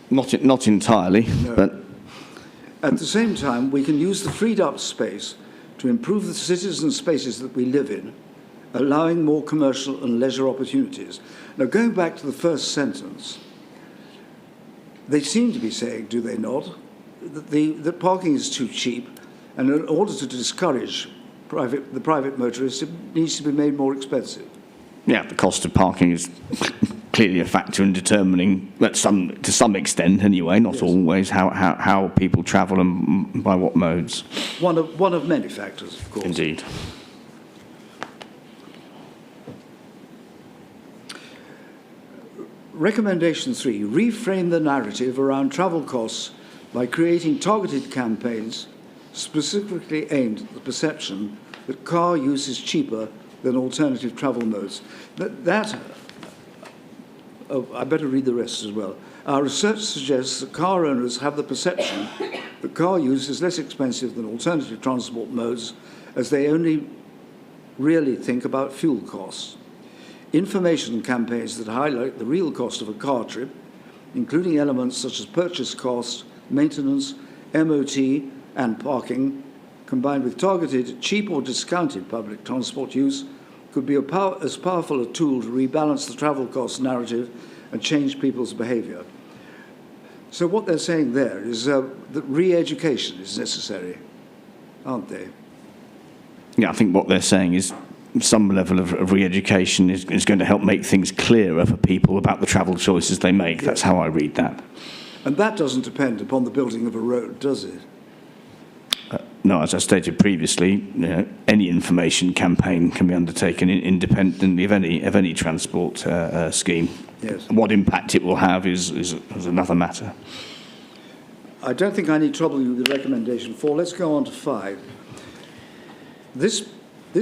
Not entirely, No. but At the same time, we can use the freed up space to improve the cities and spaces that we live in, allowing more commercial and leisure opportunities. Now, going back to the first sentence, they seem to be saying, do they not, that parking is too cheap, and in order to discourage the private motorist, it needs to be made more expensive. yeah, the cost of parking is clearly a factor in determining, to some extent anyway, not Yes. always, how people travel and by what modes. One of many factors, of course. Indeed. Recommendation 3, reframe the narrative around travel costs by creating targeted campaigns specifically aimed at the perception that car use is cheaper than alternative travel modes. That Oh, I better read the rest as well. Our research suggests that car owners have the perception that car use is less expensive than alternative transport modes, as they only really think about fuel costs. Information campaigns that highlight the real cost of a car trip, including elements such as purchase costs, maintenance, MOT, and parking, combined with targeted, cheap or discounted public transport use, could be as powerful a tool to rebalance the travel cost narrative and change people's behaviour. So what they're saying there is that re-education is necessary, aren't they? Yeah, I think what they're saying is some level of re-education is going to help make things clearer for people about the travel choices they make. That's how I read that. And that doesn't depend upon the building of a road, does it? No, as I stated previously, any information campaign can be undertaken independently of any transport scheme. Yes. What impact it will have is another matter. I don't think I need trouble you with recommendation 4. Let's go on to 5. This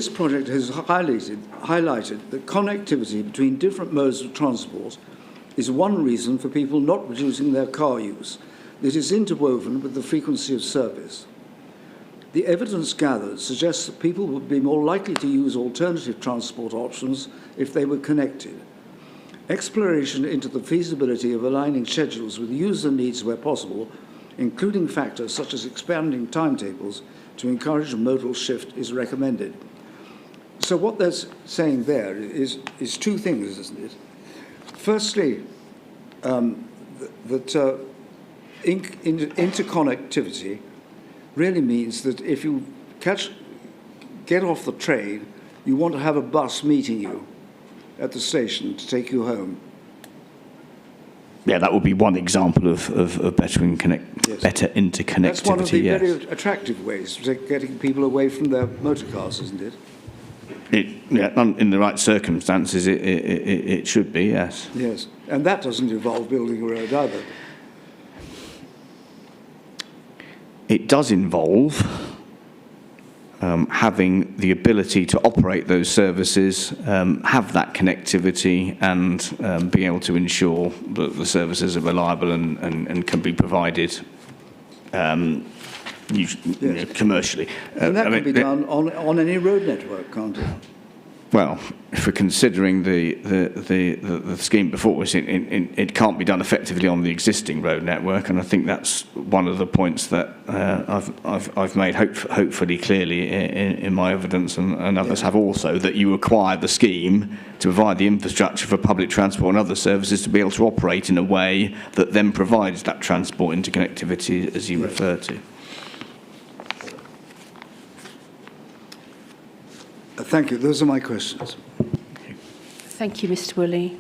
project has highlighted that connectivity between different modes of transport is one reason for people not reducing their car use. It is interwoven with the frequency of service. The evidence gathered suggests that people would be more likely to use alternative transport options if they were connected. Exploration into the feasibility of aligning schedules with user needs where possible, including factors such as expanding timetables to encourage a modal shift, is recommended. So what they're saying there is two things, isn't it? Firstly, that interconnectivity really means that if you get off the train, you want to have a bus meeting you at the station to take you home. Yeah, that would be one example of better interconnectivity. That's one of the yes. very attractive ways of getting people away from their motor cars, isn't it? In the right circumstances, it should be, yes. Yes, and that doesn't involve building a road either. It does involve having the ability to operate those services, have that connectivity, and being able to ensure that the services are reliable and can be provided commercially. And that can be done on any road network, can't it? Well, if we're considering the scheme before us, it can't be done effectively on the existing road network, and I think that's one of the points that I've made hopefully clearly in my evidence, and others have also, that you require the scheme to provide the infrastructure for public transport and other services to be able to operate in a way that then provides that transport interconnectivity as you refer to. Thank you. Those are my questions. Thank you, Mr. Woolley.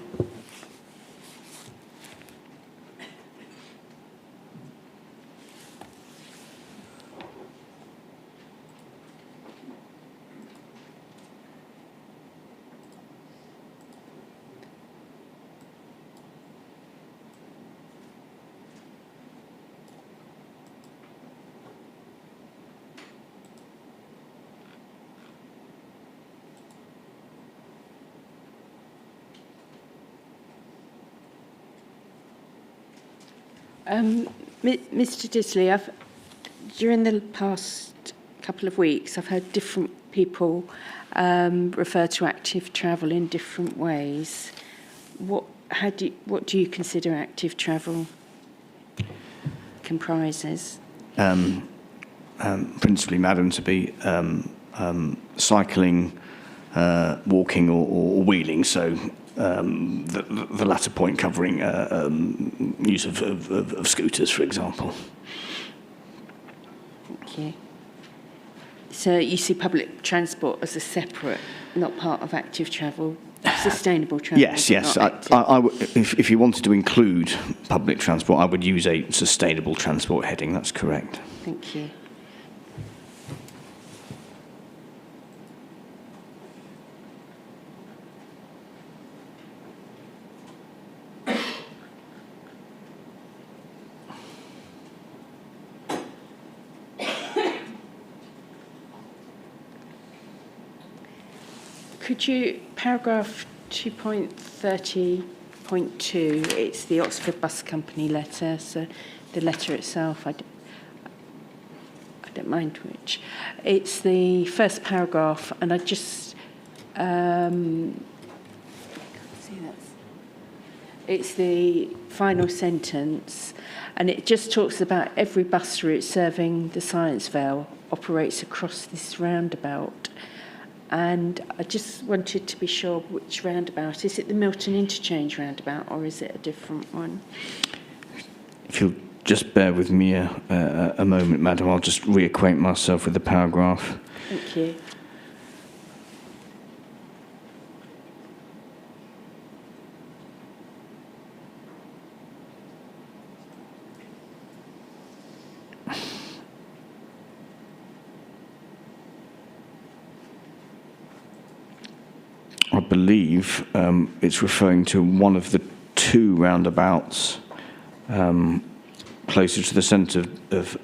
Mr. Disley, during the past couple of weeks, I've heard different people refer to active travel in different ways. What do you consider active travel comprises? Principally, madam, to be cycling, walking or wheeling, so the latter point covering use of scooters, for example. Thank you. So you see public transport as a separate, not part of active travel, sustainable travel? Yes. If you wanted to include public transport, I would use a sustainable transport heading. That's correct. Thank you. Could you, paragraph 2.30 point 2, it's the Oxford Bus Company letter, so the letter itself, I don't mind which. It's the first paragraph, and I just... It's the final sentence, and it just talks about every bus route serving the Science Vale operates across this roundabout. And I just wanted to be sure which roundabout. Is it the Milton Interchange roundabout, or is it a different one? If you'll just bear with me a moment, Madam, I'll just reacquaint myself with the paragraph. Thank you. I believe it's referring to one of the 2 roundabouts closer to the centre of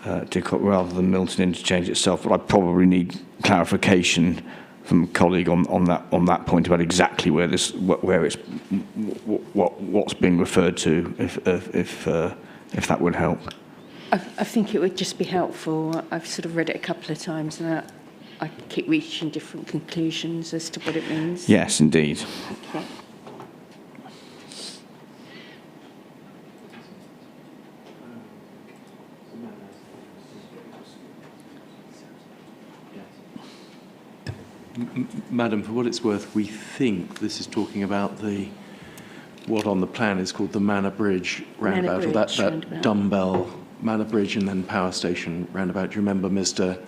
Didcot rather than Milton Interchange itself. But I probably need clarification from a colleague on that point about exactly where what's being referred to, if that would help. I think it would just be helpful. I've sort of read it a couple of times, and I keep reaching different conclusions as to what it means. Yes, indeed. Okay. Madam, for what it's worth, we think this is talking about what on the plan is called the Manor Bridge roundabout, or that roundabout. dumbbell Manor Bridge and then Power Station roundabout. Do you remember Mr.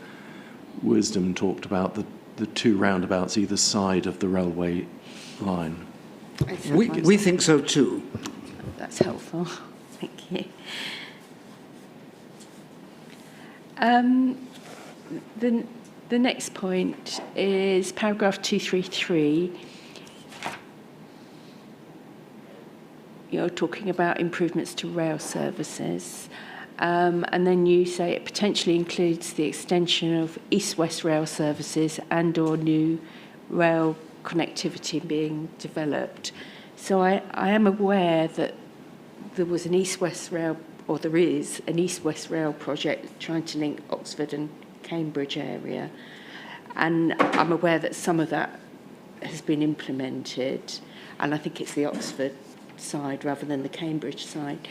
Wisdom talked about the 2 roundabouts either side of the railway line? We think so too. That's helpful. Thank you. The next point is paragraph 233. You're talking about improvements to rail services. And then you say it potentially includes the extension of east-west rail services and or new rail connectivity being developed. So I am aware that there was an east-west rail, or there is an east-west rail project trying to link Oxford and Cambridge area. And I'm aware that some of that has been implemented, and I think it's the Oxford side rather than the Cambridge side.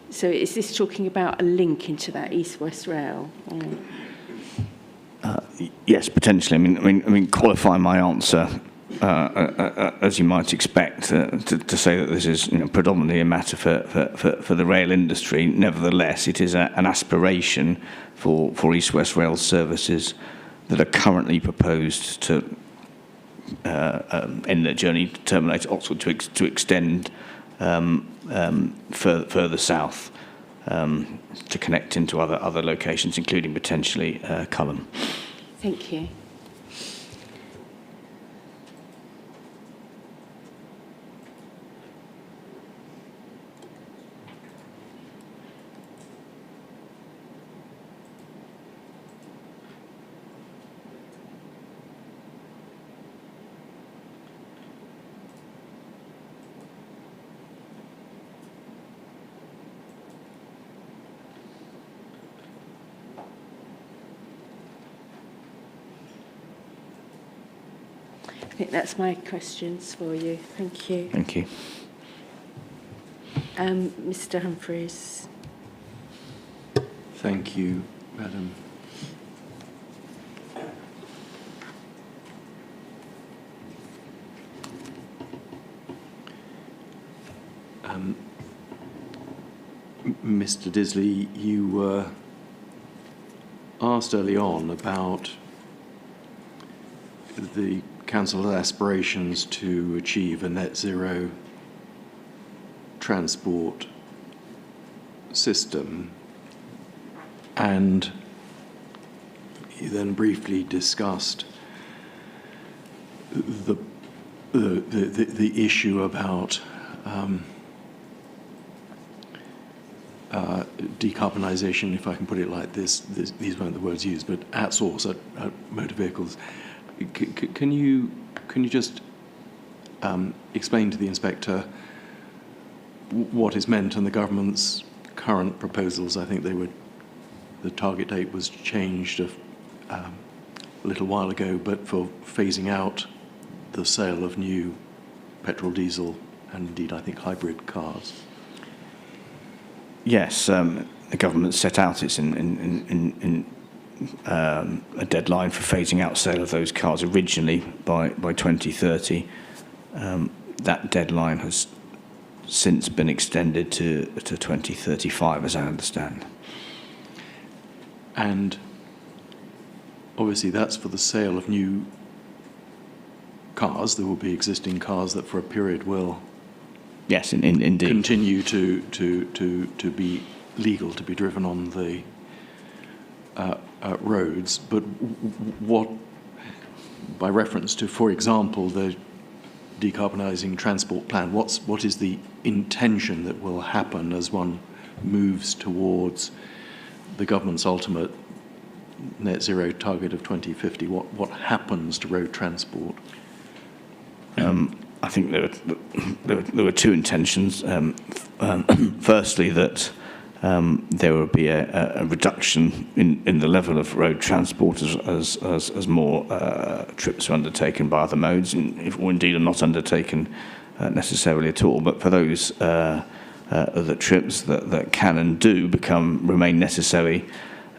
So is this talking about a link into that east-west rail? Yes, potentially. I mean, qualify my answer, as you might expect, to say that this is predominantly a matter for the rail industry. Nevertheless, it is an aspiration for East-West Rail services that are currently proposed to end their journey to terminate at Oxford to extend further south to connect into other locations, including potentially Culham. Thank you. I think that's my questions for you. Thank you. Thank you. Mr. Humphreys. Thank you, Madam. Mr. Disley, you were asked early on about the Council's aspirations to achieve a net zero transport system, and you then briefly discussed the issue about decarbonisation, if I can put it like this. These weren't the words used, but at source, at motor vehicles. Can you just explain to the inspector what is meant, and the government's current proposals, I think the target date was changed a little while ago, but for phasing out the sale of new petrol, diesel, and indeed I think hybrid cars. Yes, the government set out its a deadline for phasing out sale of those cars originally by 2030. That deadline has since been extended to 2035, as I understand. And obviously that's for the sale of new cars. There will be existing cars that for a period will Yes, indeed. continue to be legal to be driven on the roads. But what, by reference to, for example, the decarbonising transport plan, what is the intention that will happen as one moves towards the government's ultimate net zero target of 2050? What happens to road transport? I think there were two intentions. Firstly, that there would be a reduction in the level of road transport as more trips are undertaken by other modes, or indeed are not undertaken necessarily at all. But for those other trips that can and do remain necessary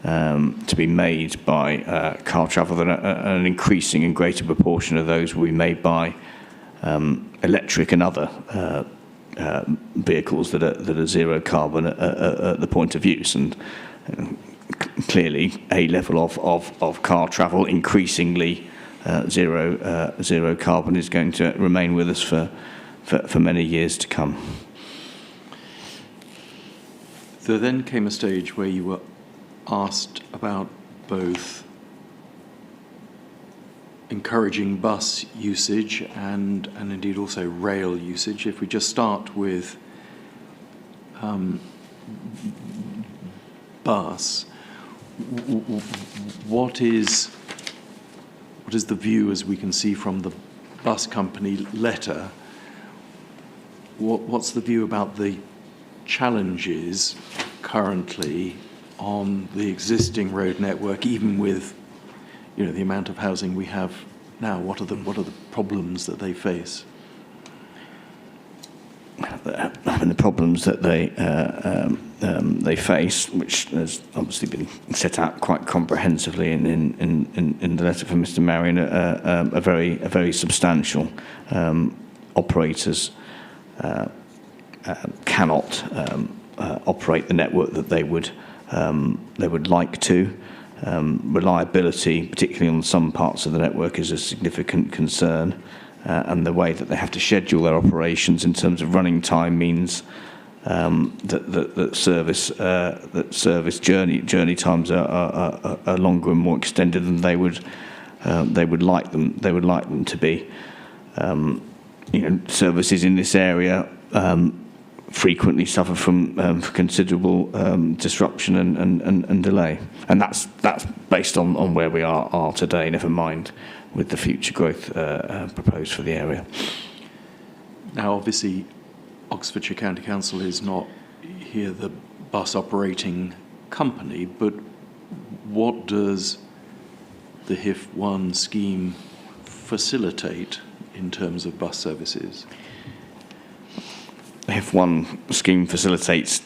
to be made by car travel, then an increasing and greater proportion of those will be made by electric and other vehicles that are zero carbon at the point of use. And clearly a level of car travel increasingly zero carbon is going to remain with us for many years to come. There then came a stage where you were asked about both encouraging bus usage and indeed also rail usage. If we just start with bus, what is the view, as we can see from the bus company letter? What's the view about the challenges currently on the existing road network, even with the amount of housing we have now? What are the problems that they face? And the problems that they face, which has obviously been set out quite comprehensively in the letter from Mr. Marion, are very substantial. Operators cannot operate the network that they would like to. Reliability, particularly on some parts of the network, is a significant concern, and the way that they have to schedule their operations in terms of running time means that service journey times are longer and more extended than they would like them to be. Services in this area frequently suffer from considerable disruption and delay, and that's based on where we are today. Never mind with the future growth proposed for the area. Now, obviously, Oxfordshire County Council is not here the bus operating company, but what does the Hif1 scheme facilitate in terms of bus services? The Hif1 scheme facilitates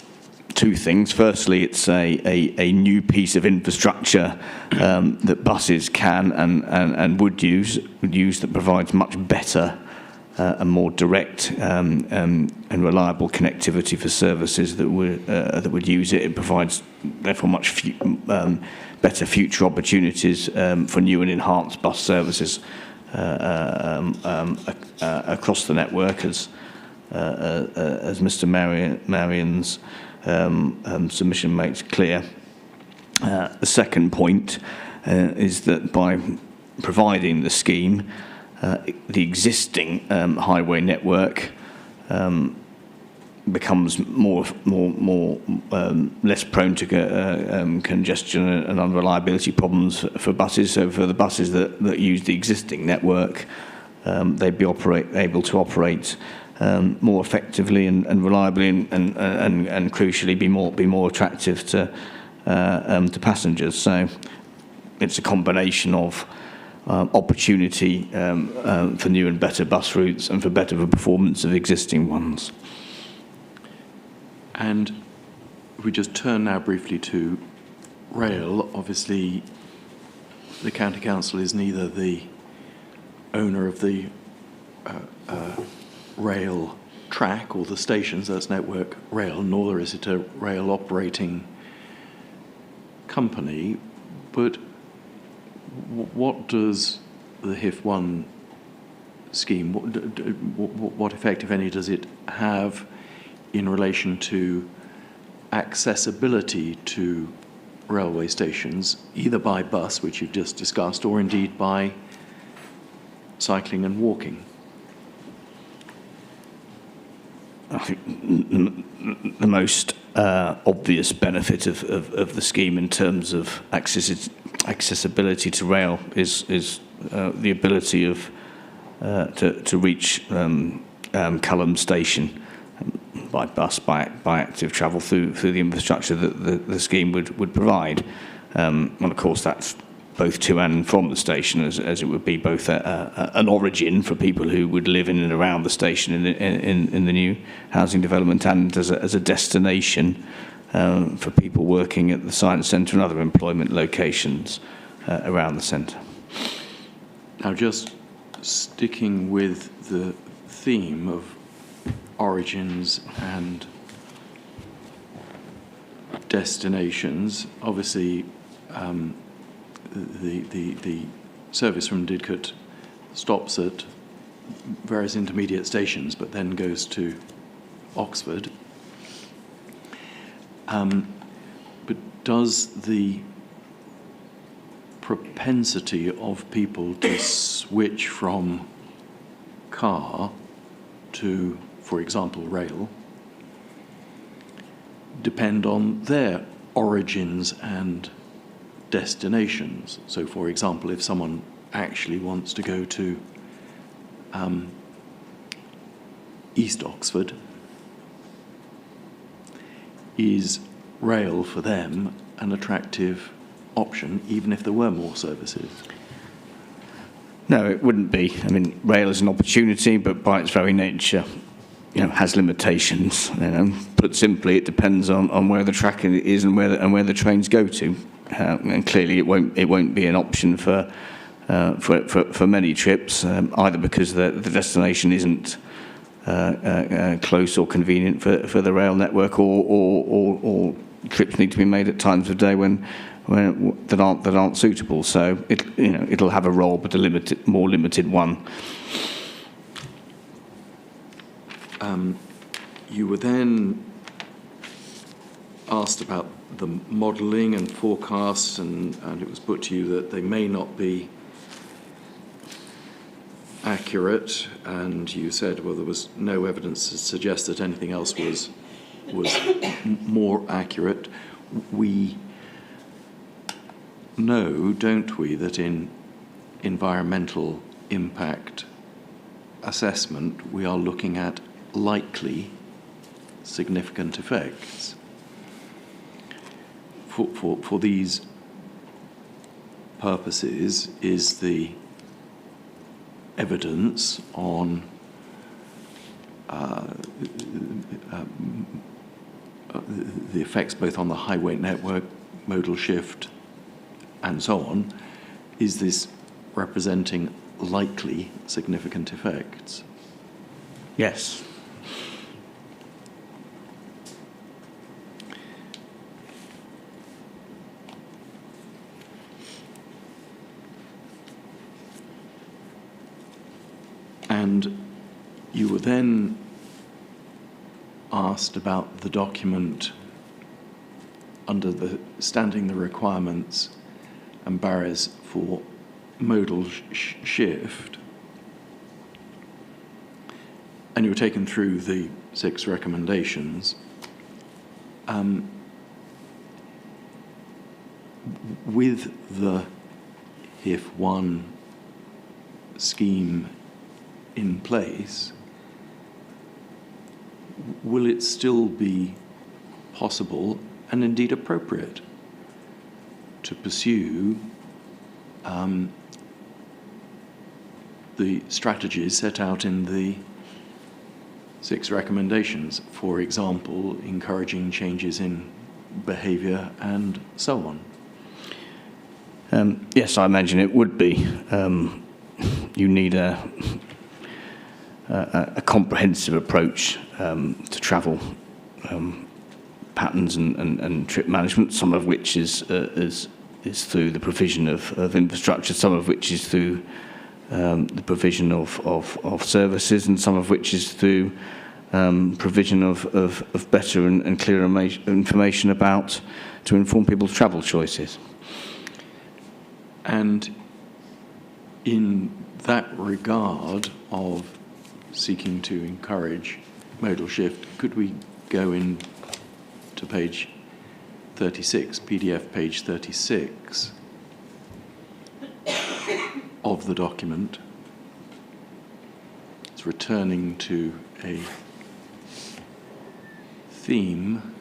two things. Firstly, it's a new piece of infrastructure that buses can and would use that provides much better and more direct and reliable connectivity for services that would use it. It provides therefore much better future opportunities for new and enhanced bus services across the network, as Mr. Marion's submission makes clear. The second point is that by providing the scheme, the existing highway network becomes less prone to congestion and unreliability problems for buses. So for the buses that use the existing network, they'd be able to operate more effectively and reliably, and crucially be more attractive to passengers. So it's a combination of opportunity for new and better bus routes and for better performance of existing ones. And if we just turn now briefly to rail, obviously the County Council is neither the owner of the rail track or the stations, that's Network Rail, nor is it a rail operating company. But what does the Hif1 scheme, what effect, if any, does it have in relation to accessibility to railway stations, either by bus, which you've just discussed, or indeed by cycling and walking? I think the most obvious benefit of the scheme in terms of accessibility to rail is the ability of to reach Culham Station by bus, by active travel through the infrastructure that the scheme would provide. And of course that's both to and from the station, as it would be both an origin for people who would live in and around the station in the new housing development, and as a destination for people working at the science centre and other employment locations around the centre. Now, just sticking with the theme of origins and destinations, obviously the service from Didcot stops at various intermediate stations, but then goes to Oxford. But does the propensity of people to switch from car to, for example, rail, depend on their origins and destinations? So, for example, if someone actually wants to go to East Oxford, is rail for them an attractive option, even if there were more services? No, it wouldn't be. I mean, rail is an opportunity, but by its very nature, has limitations. Put simply, it depends on where the track is and where the trains go to. And clearly, it won't be an option for many trips, either because the destination isn't close or convenient for the rail network, or trips need to be made at times of day when that aren't suitable. So it'll have a role, but a more limited one. You were then asked about the modelling and forecasts, and it was put to you that they may not be accurate, and you said, well, there was no evidence to suggest that anything else was more accurate. We know, don't we, that in environmental impact assessment we are looking at likely significant effects. For these purposes, is the evidence on the effects both on the highway network, modal shift, and so on, is this representing likely significant effects? Yes. And you were then asked about the document understanding the requirements and barriers for modal shift. And you were taken through the 6 recommendations. With the Hif1 scheme in place, will it still be possible and indeed appropriate to pursue the strategies set out in the 6 recommendations, for example, encouraging changes in behaviour and so on? Yes, I imagine it would be. You need a comprehensive approach to travel patterns and trip management, some of which is through the provision of infrastructure, some of which is through the provision of services, and some of which is through provision of better and clearer information to inform people's travel choices. And in that regard of seeking to encourage modal shift, could we go in to page 36, PDF page 36 of the document? It's returning to a theme,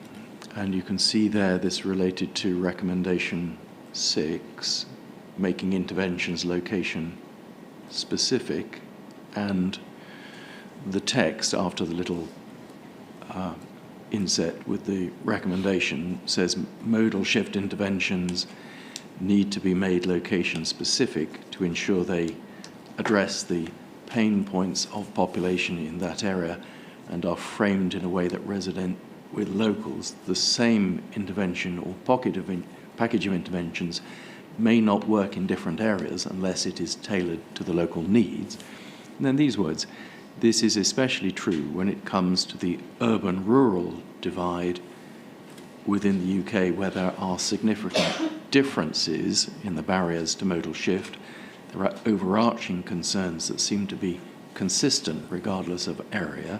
and you can see there this related to recommendation 6, making interventions location specific, and the text after the little inset with the recommendation says modal shift interventions need to be made location specific to ensure they address the pain points of population in that area and are framed in a way that resonate with locals. The same intervention or package of interventions may not work in different areas unless it is tailored to the local needs. And then these words: this is especially true when it comes to the urban-rural divide within the UK, where there are significant differences in the barriers to modal shift. There are overarching concerns that seem to be consistent regardless of area,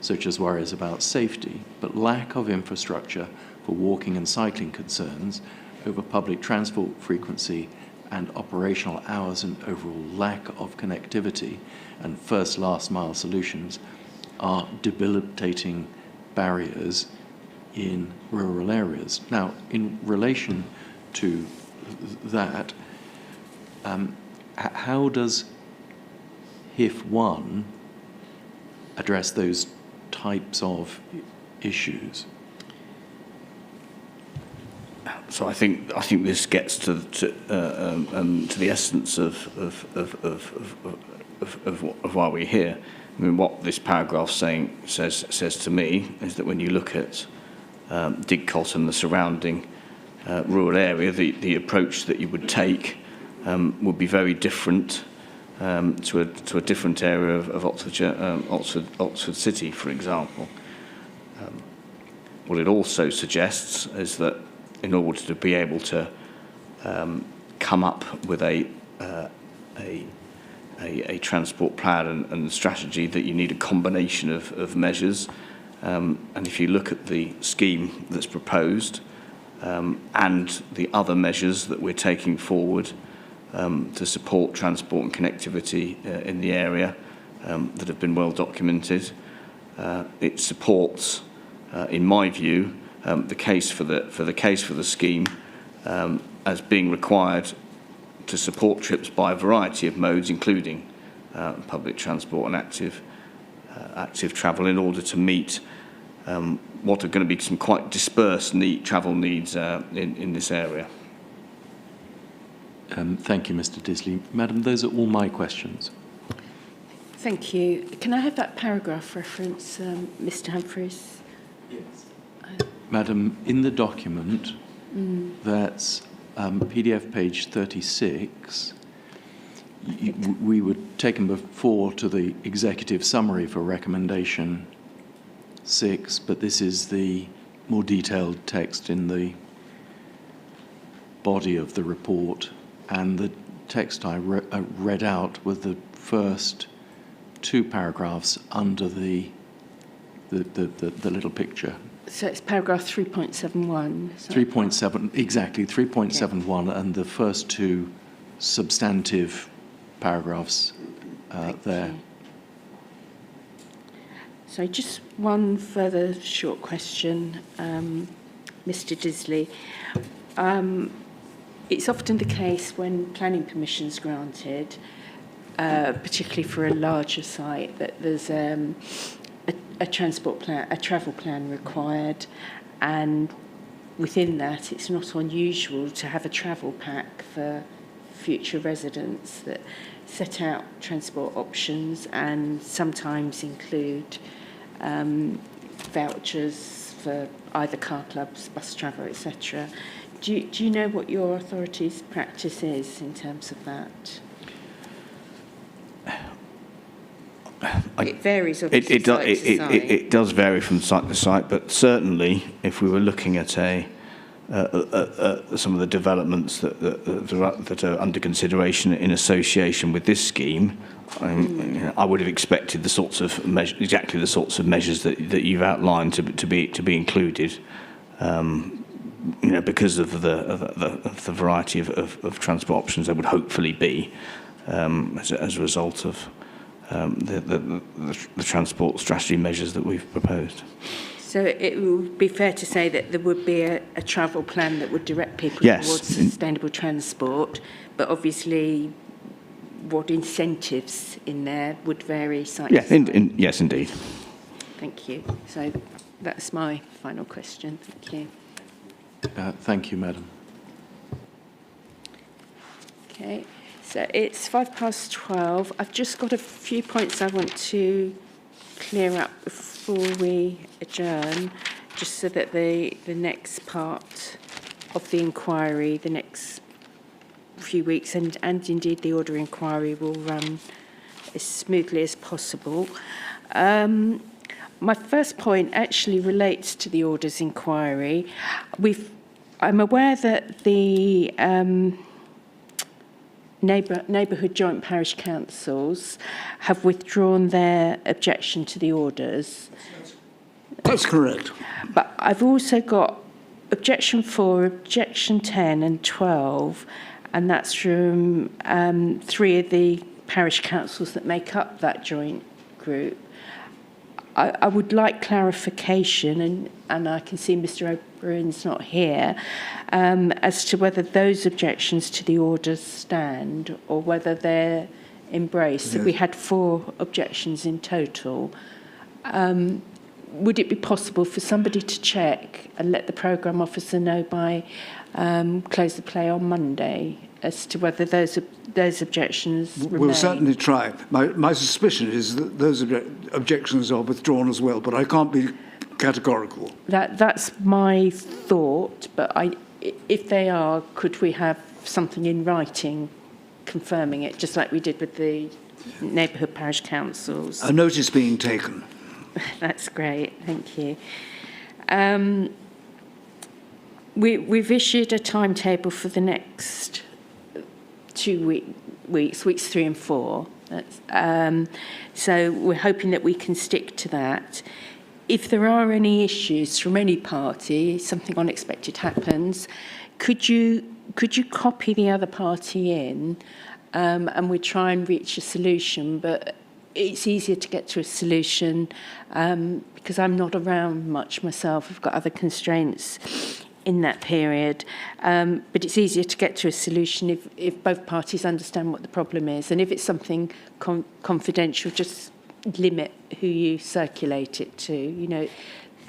such as worries about safety, but lack of infrastructure for walking and cycling concerns over public transport frequency and operational hours, and overall lack of connectivity and first last mile solutions are debilitating barriers in rural areas. Now, in relation to that, how does Hif1 address those types of issues? So I think this gets to the essence of why we're here. I mean, what this paragraph says to me is that when you look at Didcot and the surrounding rural area, the approach that you would take would be very different to a different area of Oxford City, for example. What it also suggests is that in order to be able to come up with a transport plan and strategy, that you need a combination of measures. And if you look at the scheme that's proposed and the other measures that we're taking forward to support transport and connectivity in the area that have been well documented, it supports, in my view, the case for the scheme as being required to support trips by a variety of modes, including public transport and active travel, in order to meet what are going to be some quite dispersed travel needs in this area. Thank you, Mr. Disley. Madam, those are all my questions. Thank you. Can I have that paragraph reference, Mr. Humphreys? Yes. Madam, in the document, that's PDF page 36, we were taken before to the executive summary for recommendation 6, but this is the more detailed text in the body of the report, and the text I read out with the first 2 paragraphs under the little picture. So it's paragraph 3.71. 3.7, exactly, 3.71, and the first 2 substantive paragraphs there. So just one further short question, Mr. Disley. It's often the case when planning permission is granted, particularly for a larger site, that there's a transport plan, a travel plan required, and within that it's not unusual to have a travel pack for future residents that set out transport options and sometimes include vouchers for either car clubs, bus travel, etc. Do you know what your authority's practice is in terms of that? It varies obviously site to site. It does vary from site to site, but certainly if we were looking at some of the developments that are under consideration in association with this scheme, I would have expected exactly the sorts of measures that you've outlined to be included. Because of the variety of transport options there would hopefully be as a result of the transport strategy measures that we've proposed. So it would be fair to say that there would be a travel plan that would direct people towards sustainable transport, but obviously what incentives in there would vary site to site. Yes, indeed. Thank you. So that's my final question. Thank you. Thank you, Madam. Okay, so it's 12:05. I've just got a few points I want to clear up before we adjourn, just so that the next part of the inquiry, the next few weeks, and indeed the order inquiry will run as smoothly as possible. My first point actually relates to the orders inquiry. I'm aware that the neighbourhood joint parish councils have withdrawn their objection to the orders. That's correct. But I've also got objection 4, objection 10 and 12, and that's from 3 of the parish councils that make up that joint group. I would like clarification, and I can see Mr. O'Brien's not here, as to whether those objections to the orders stand or whether they're embraced. Yes. So we had 4 objections in total. Would it be possible for somebody to check and let the programme officer know by close of play on Monday as to whether those objections remain? We'll certainly try. My suspicion is that those objections are withdrawn as well, but I can't be categorical. That's my thought, but if they are, could we have something in writing confirming it, just like we did with the neighbourhood parish councils? A notice being taken. That's great, thank you. We've issued a timetable for the next 2 weeks, weeks 3 and 4. So we're hoping that we can stick to that. If there are any issues from any party, something unexpected happens, could you copy the other party in, and we try and reach a solution? But it's easier to get to a solution because I'm not around much myself. I've got other constraints in that period, but it's easier to get to a solution if both parties understand what the problem is, and if it's something confidential, just limit who you circulate it to. You know,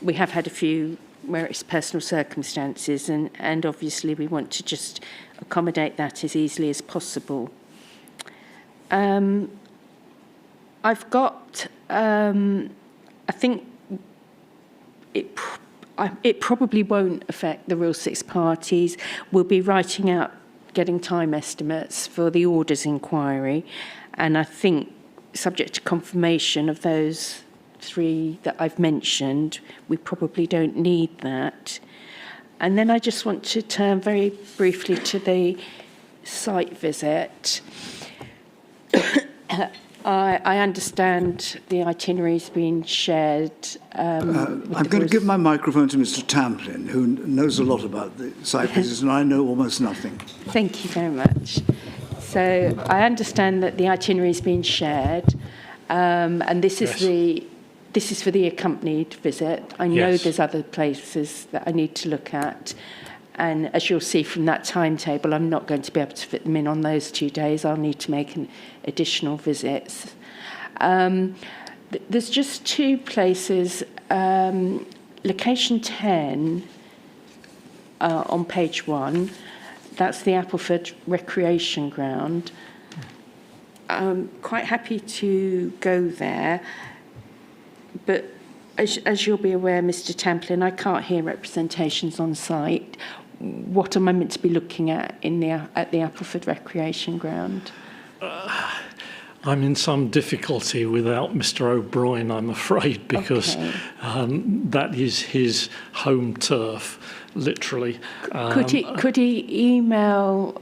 we have had a few where it's personal circumstances, and obviously we want to just accommodate that as easily as possible. I've got, I think it probably won't affect the real 6 parties. We'll be writing out, getting time estimates for the orders inquiry, and I think subject to confirmation of those 3 that I've mentioned, we probably don't need that. And then I just want to turn very briefly to the site visit. I understand the itinerary's been shared. I'm going to give my microphone to Mr. Tamplin, who knows a lot about the site visits, and I know almost nothing. Thank you very much. So I understand that the itinerary has been shared, and this is the this is for the accompanied visit. I know Yes. there's other places that I need to look at. And as you'll see from that timetable, I'm not going to be able to fit them in on those 2 days. I'll need to make additional visits. There's just 2 places. Location 10 on page 1, that's the Appleford Recreation Ground. I'm quite happy to go there, but as you'll be aware, Mr. Tamplin, I can't hear representations on site. What am I meant to be looking at at the Appleford Recreation Ground? I'm in some difficulty without Mr. O'Brien, I'm afraid, because Okay. that is his home turf, literally. Could he email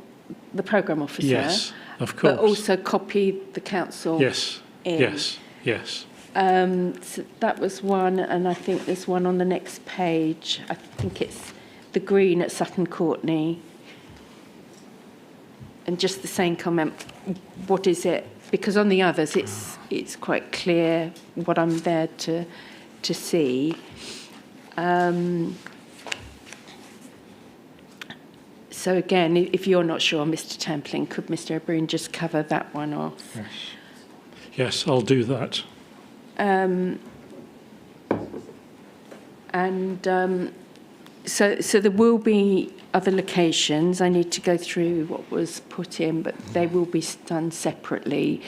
the programme officer? Yes, of course. But also copy the council Yes, in? yes. So that was one, and I think there's one on the next page. I think it's the green at Sutton Courtney. And just the same comment, what is it? Because on the others, it's quite clear what I'm there to see. So again, if you're not sure, Mr. Tamplin, could Mr. O'Brien just cover that one off? Yes, I'll do that. So there will be other locations. I need to go through what was put in, but they will be done separately,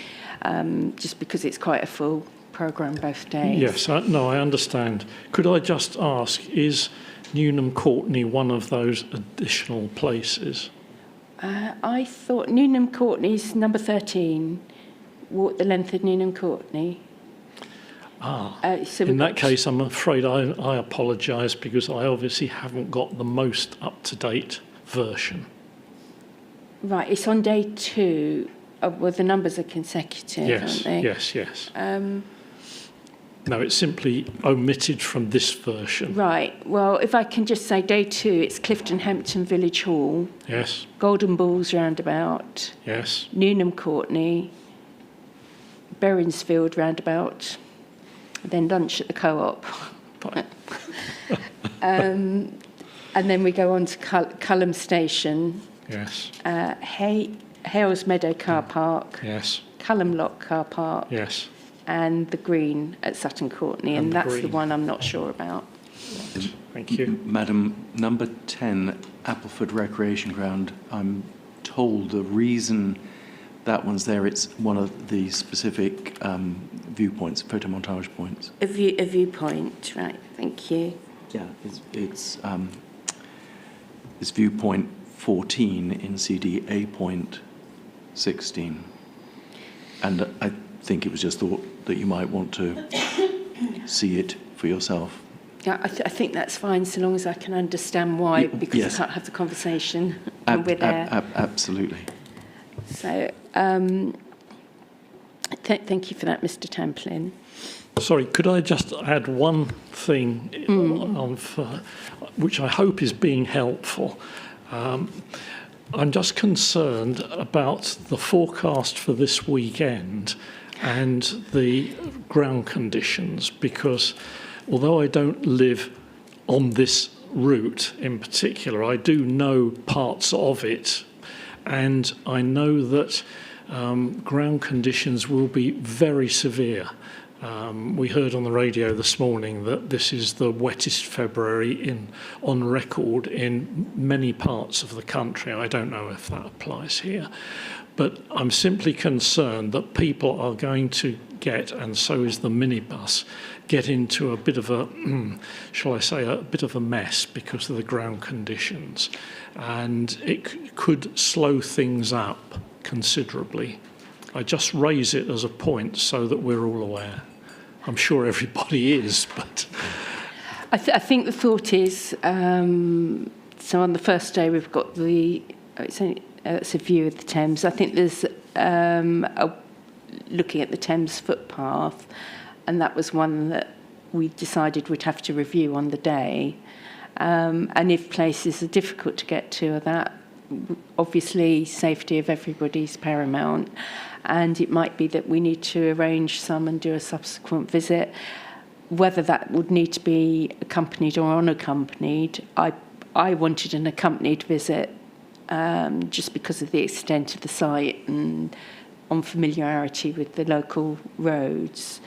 just because it's quite a full programme both days. Yes, no, I understand. Could I just ask, is Newnham Courtney one of those additional places? I thought Newnham Courtney's number 13. Walk the length of Newnham Courtney. So In that case, I'm afraid I apologise, because I obviously haven't got the most up-to-date version. Right, it's on day 2. Well, the numbers are consecutive, Yes, aren't they? yes. No, it's simply omitted from this version. Right, well, if I can just say day 2, it's Clifton Hampton Village Hall, Yes, Golden Balls Roundabout, yes, Newnham Courtney, Berrinsfield Roundabout, then lunch at the Co-op. fine. And then we go on to Culham Station, Yes, Hales Meadow Car Park, yes, Culham Lock Car Park, yes. and the Green at Sutton Courtney, And and the that's the Green. one I'm not sure about. Thank you. Madam, number 10, Appleford Recreation Ground, I'm told the reason that one's there, it's one of the specific viewpoints, photomontage points. A viewpoint, right, thank you. Yeah, it's viewpoint 14 in CD A point 16. And I think it was just thought that you might want to see it for yourself. Yeah, I think that's fine, so long as I can understand why, because yes. I can't have the conversation when we're there. Absolutely. So, thank you for that, Mr. Tamplin. Sorry, could I just add one thing which I hope is being helpful? I'm just concerned about the forecast for this weekend and the ground conditions, because although I don't live on this route in particular, I do know parts of it, and I know that ground conditions will be very severe. We heard on the radio this morning that this is the wettest February on record in many parts of the country. I don't know if that applies here, but I'm simply concerned that people are going to get, and so is the minibus, get into a bit of a, shall I say, a bit of a mess because of the ground conditions, and it could slow things up considerably. I just raise it as a point so that we're all aware. I'm sure everybody is, but... I think the thought is, so on the first day we've got it's a view of the Thames. I think there's looking at the Thames footpath, and that was one that we decided we'd have to review on the day. And if places are difficult to get to, that obviously safety of everybody is paramount, and it might be that we need to arrange some and do a subsequent visit. whether that would need to be accompanied or unaccompanied, I wanted an accompanied visit just because of the extent of the site and on familiarity with the local roads.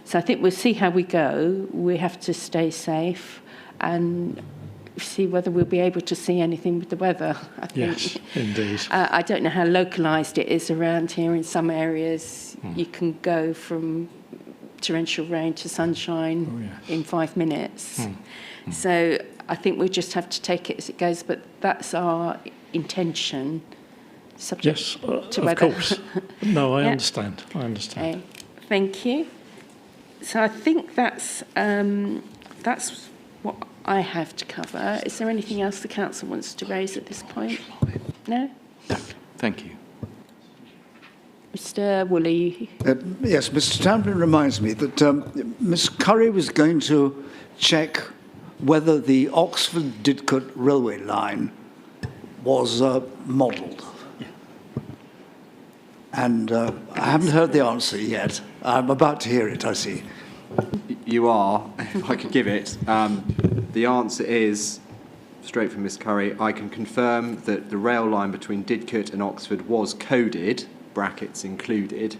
So I think we'll see how we go. We have to stay safe and see whether we'll be able to see anything with the weather, I think. Yes, indeed. I don't know how localised it is around here. In some areas, you can go from torrential rain to sunshine in 5 minutes. So I think we just have to take it as it goes, but that's our intention. Subject Yes, to of weather. course. No, I Yeah. understand. I understand. Okay, thank you. So I think that's what I have to cover. Is there anything else the council wants to raise at this point? No? No, thank you. Mr. Woolley? Yes, Mr. Tamblyn reminds me that Miss Curry was going to check whether the Oxford Didcot railway line was modelled. And I haven't heard the answer yet. I'm about to hear it, I see. You are, if I could give it. The answer is, straight from Miss Curry, I can confirm that the rail line between Didcot and Oxford was coded, brackets included,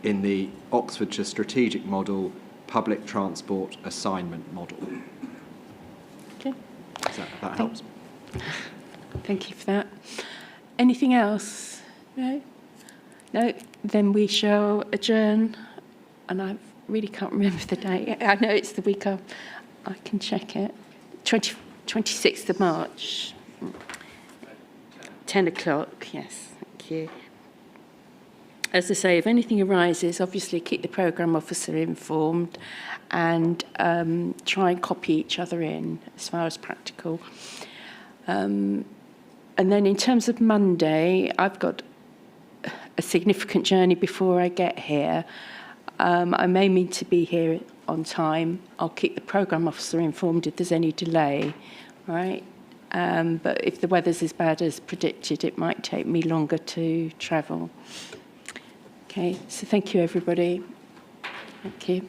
in the Oxfordshire Strategic Model Public Transport Assignment Model. Okay. That helps. Thank you for that. Anything else? No? No? Then we shall adjourn. And I really can't remember the date. I know it's the week of. I can check it. 26th of March. 10 o'clock, yes. Thank you. As I say, if anything arises, obviously keep the programme officer informed and try and copy each other in as far as practical. And then in terms of Monday, I've got a significant journey before I get here. I may mean to be here on time. I'll keep the programme officer informed if there's any delay, right? But if the weather's as bad as predicted, it might take me longer to travel. Okay, so thank you, everybody. Thank you.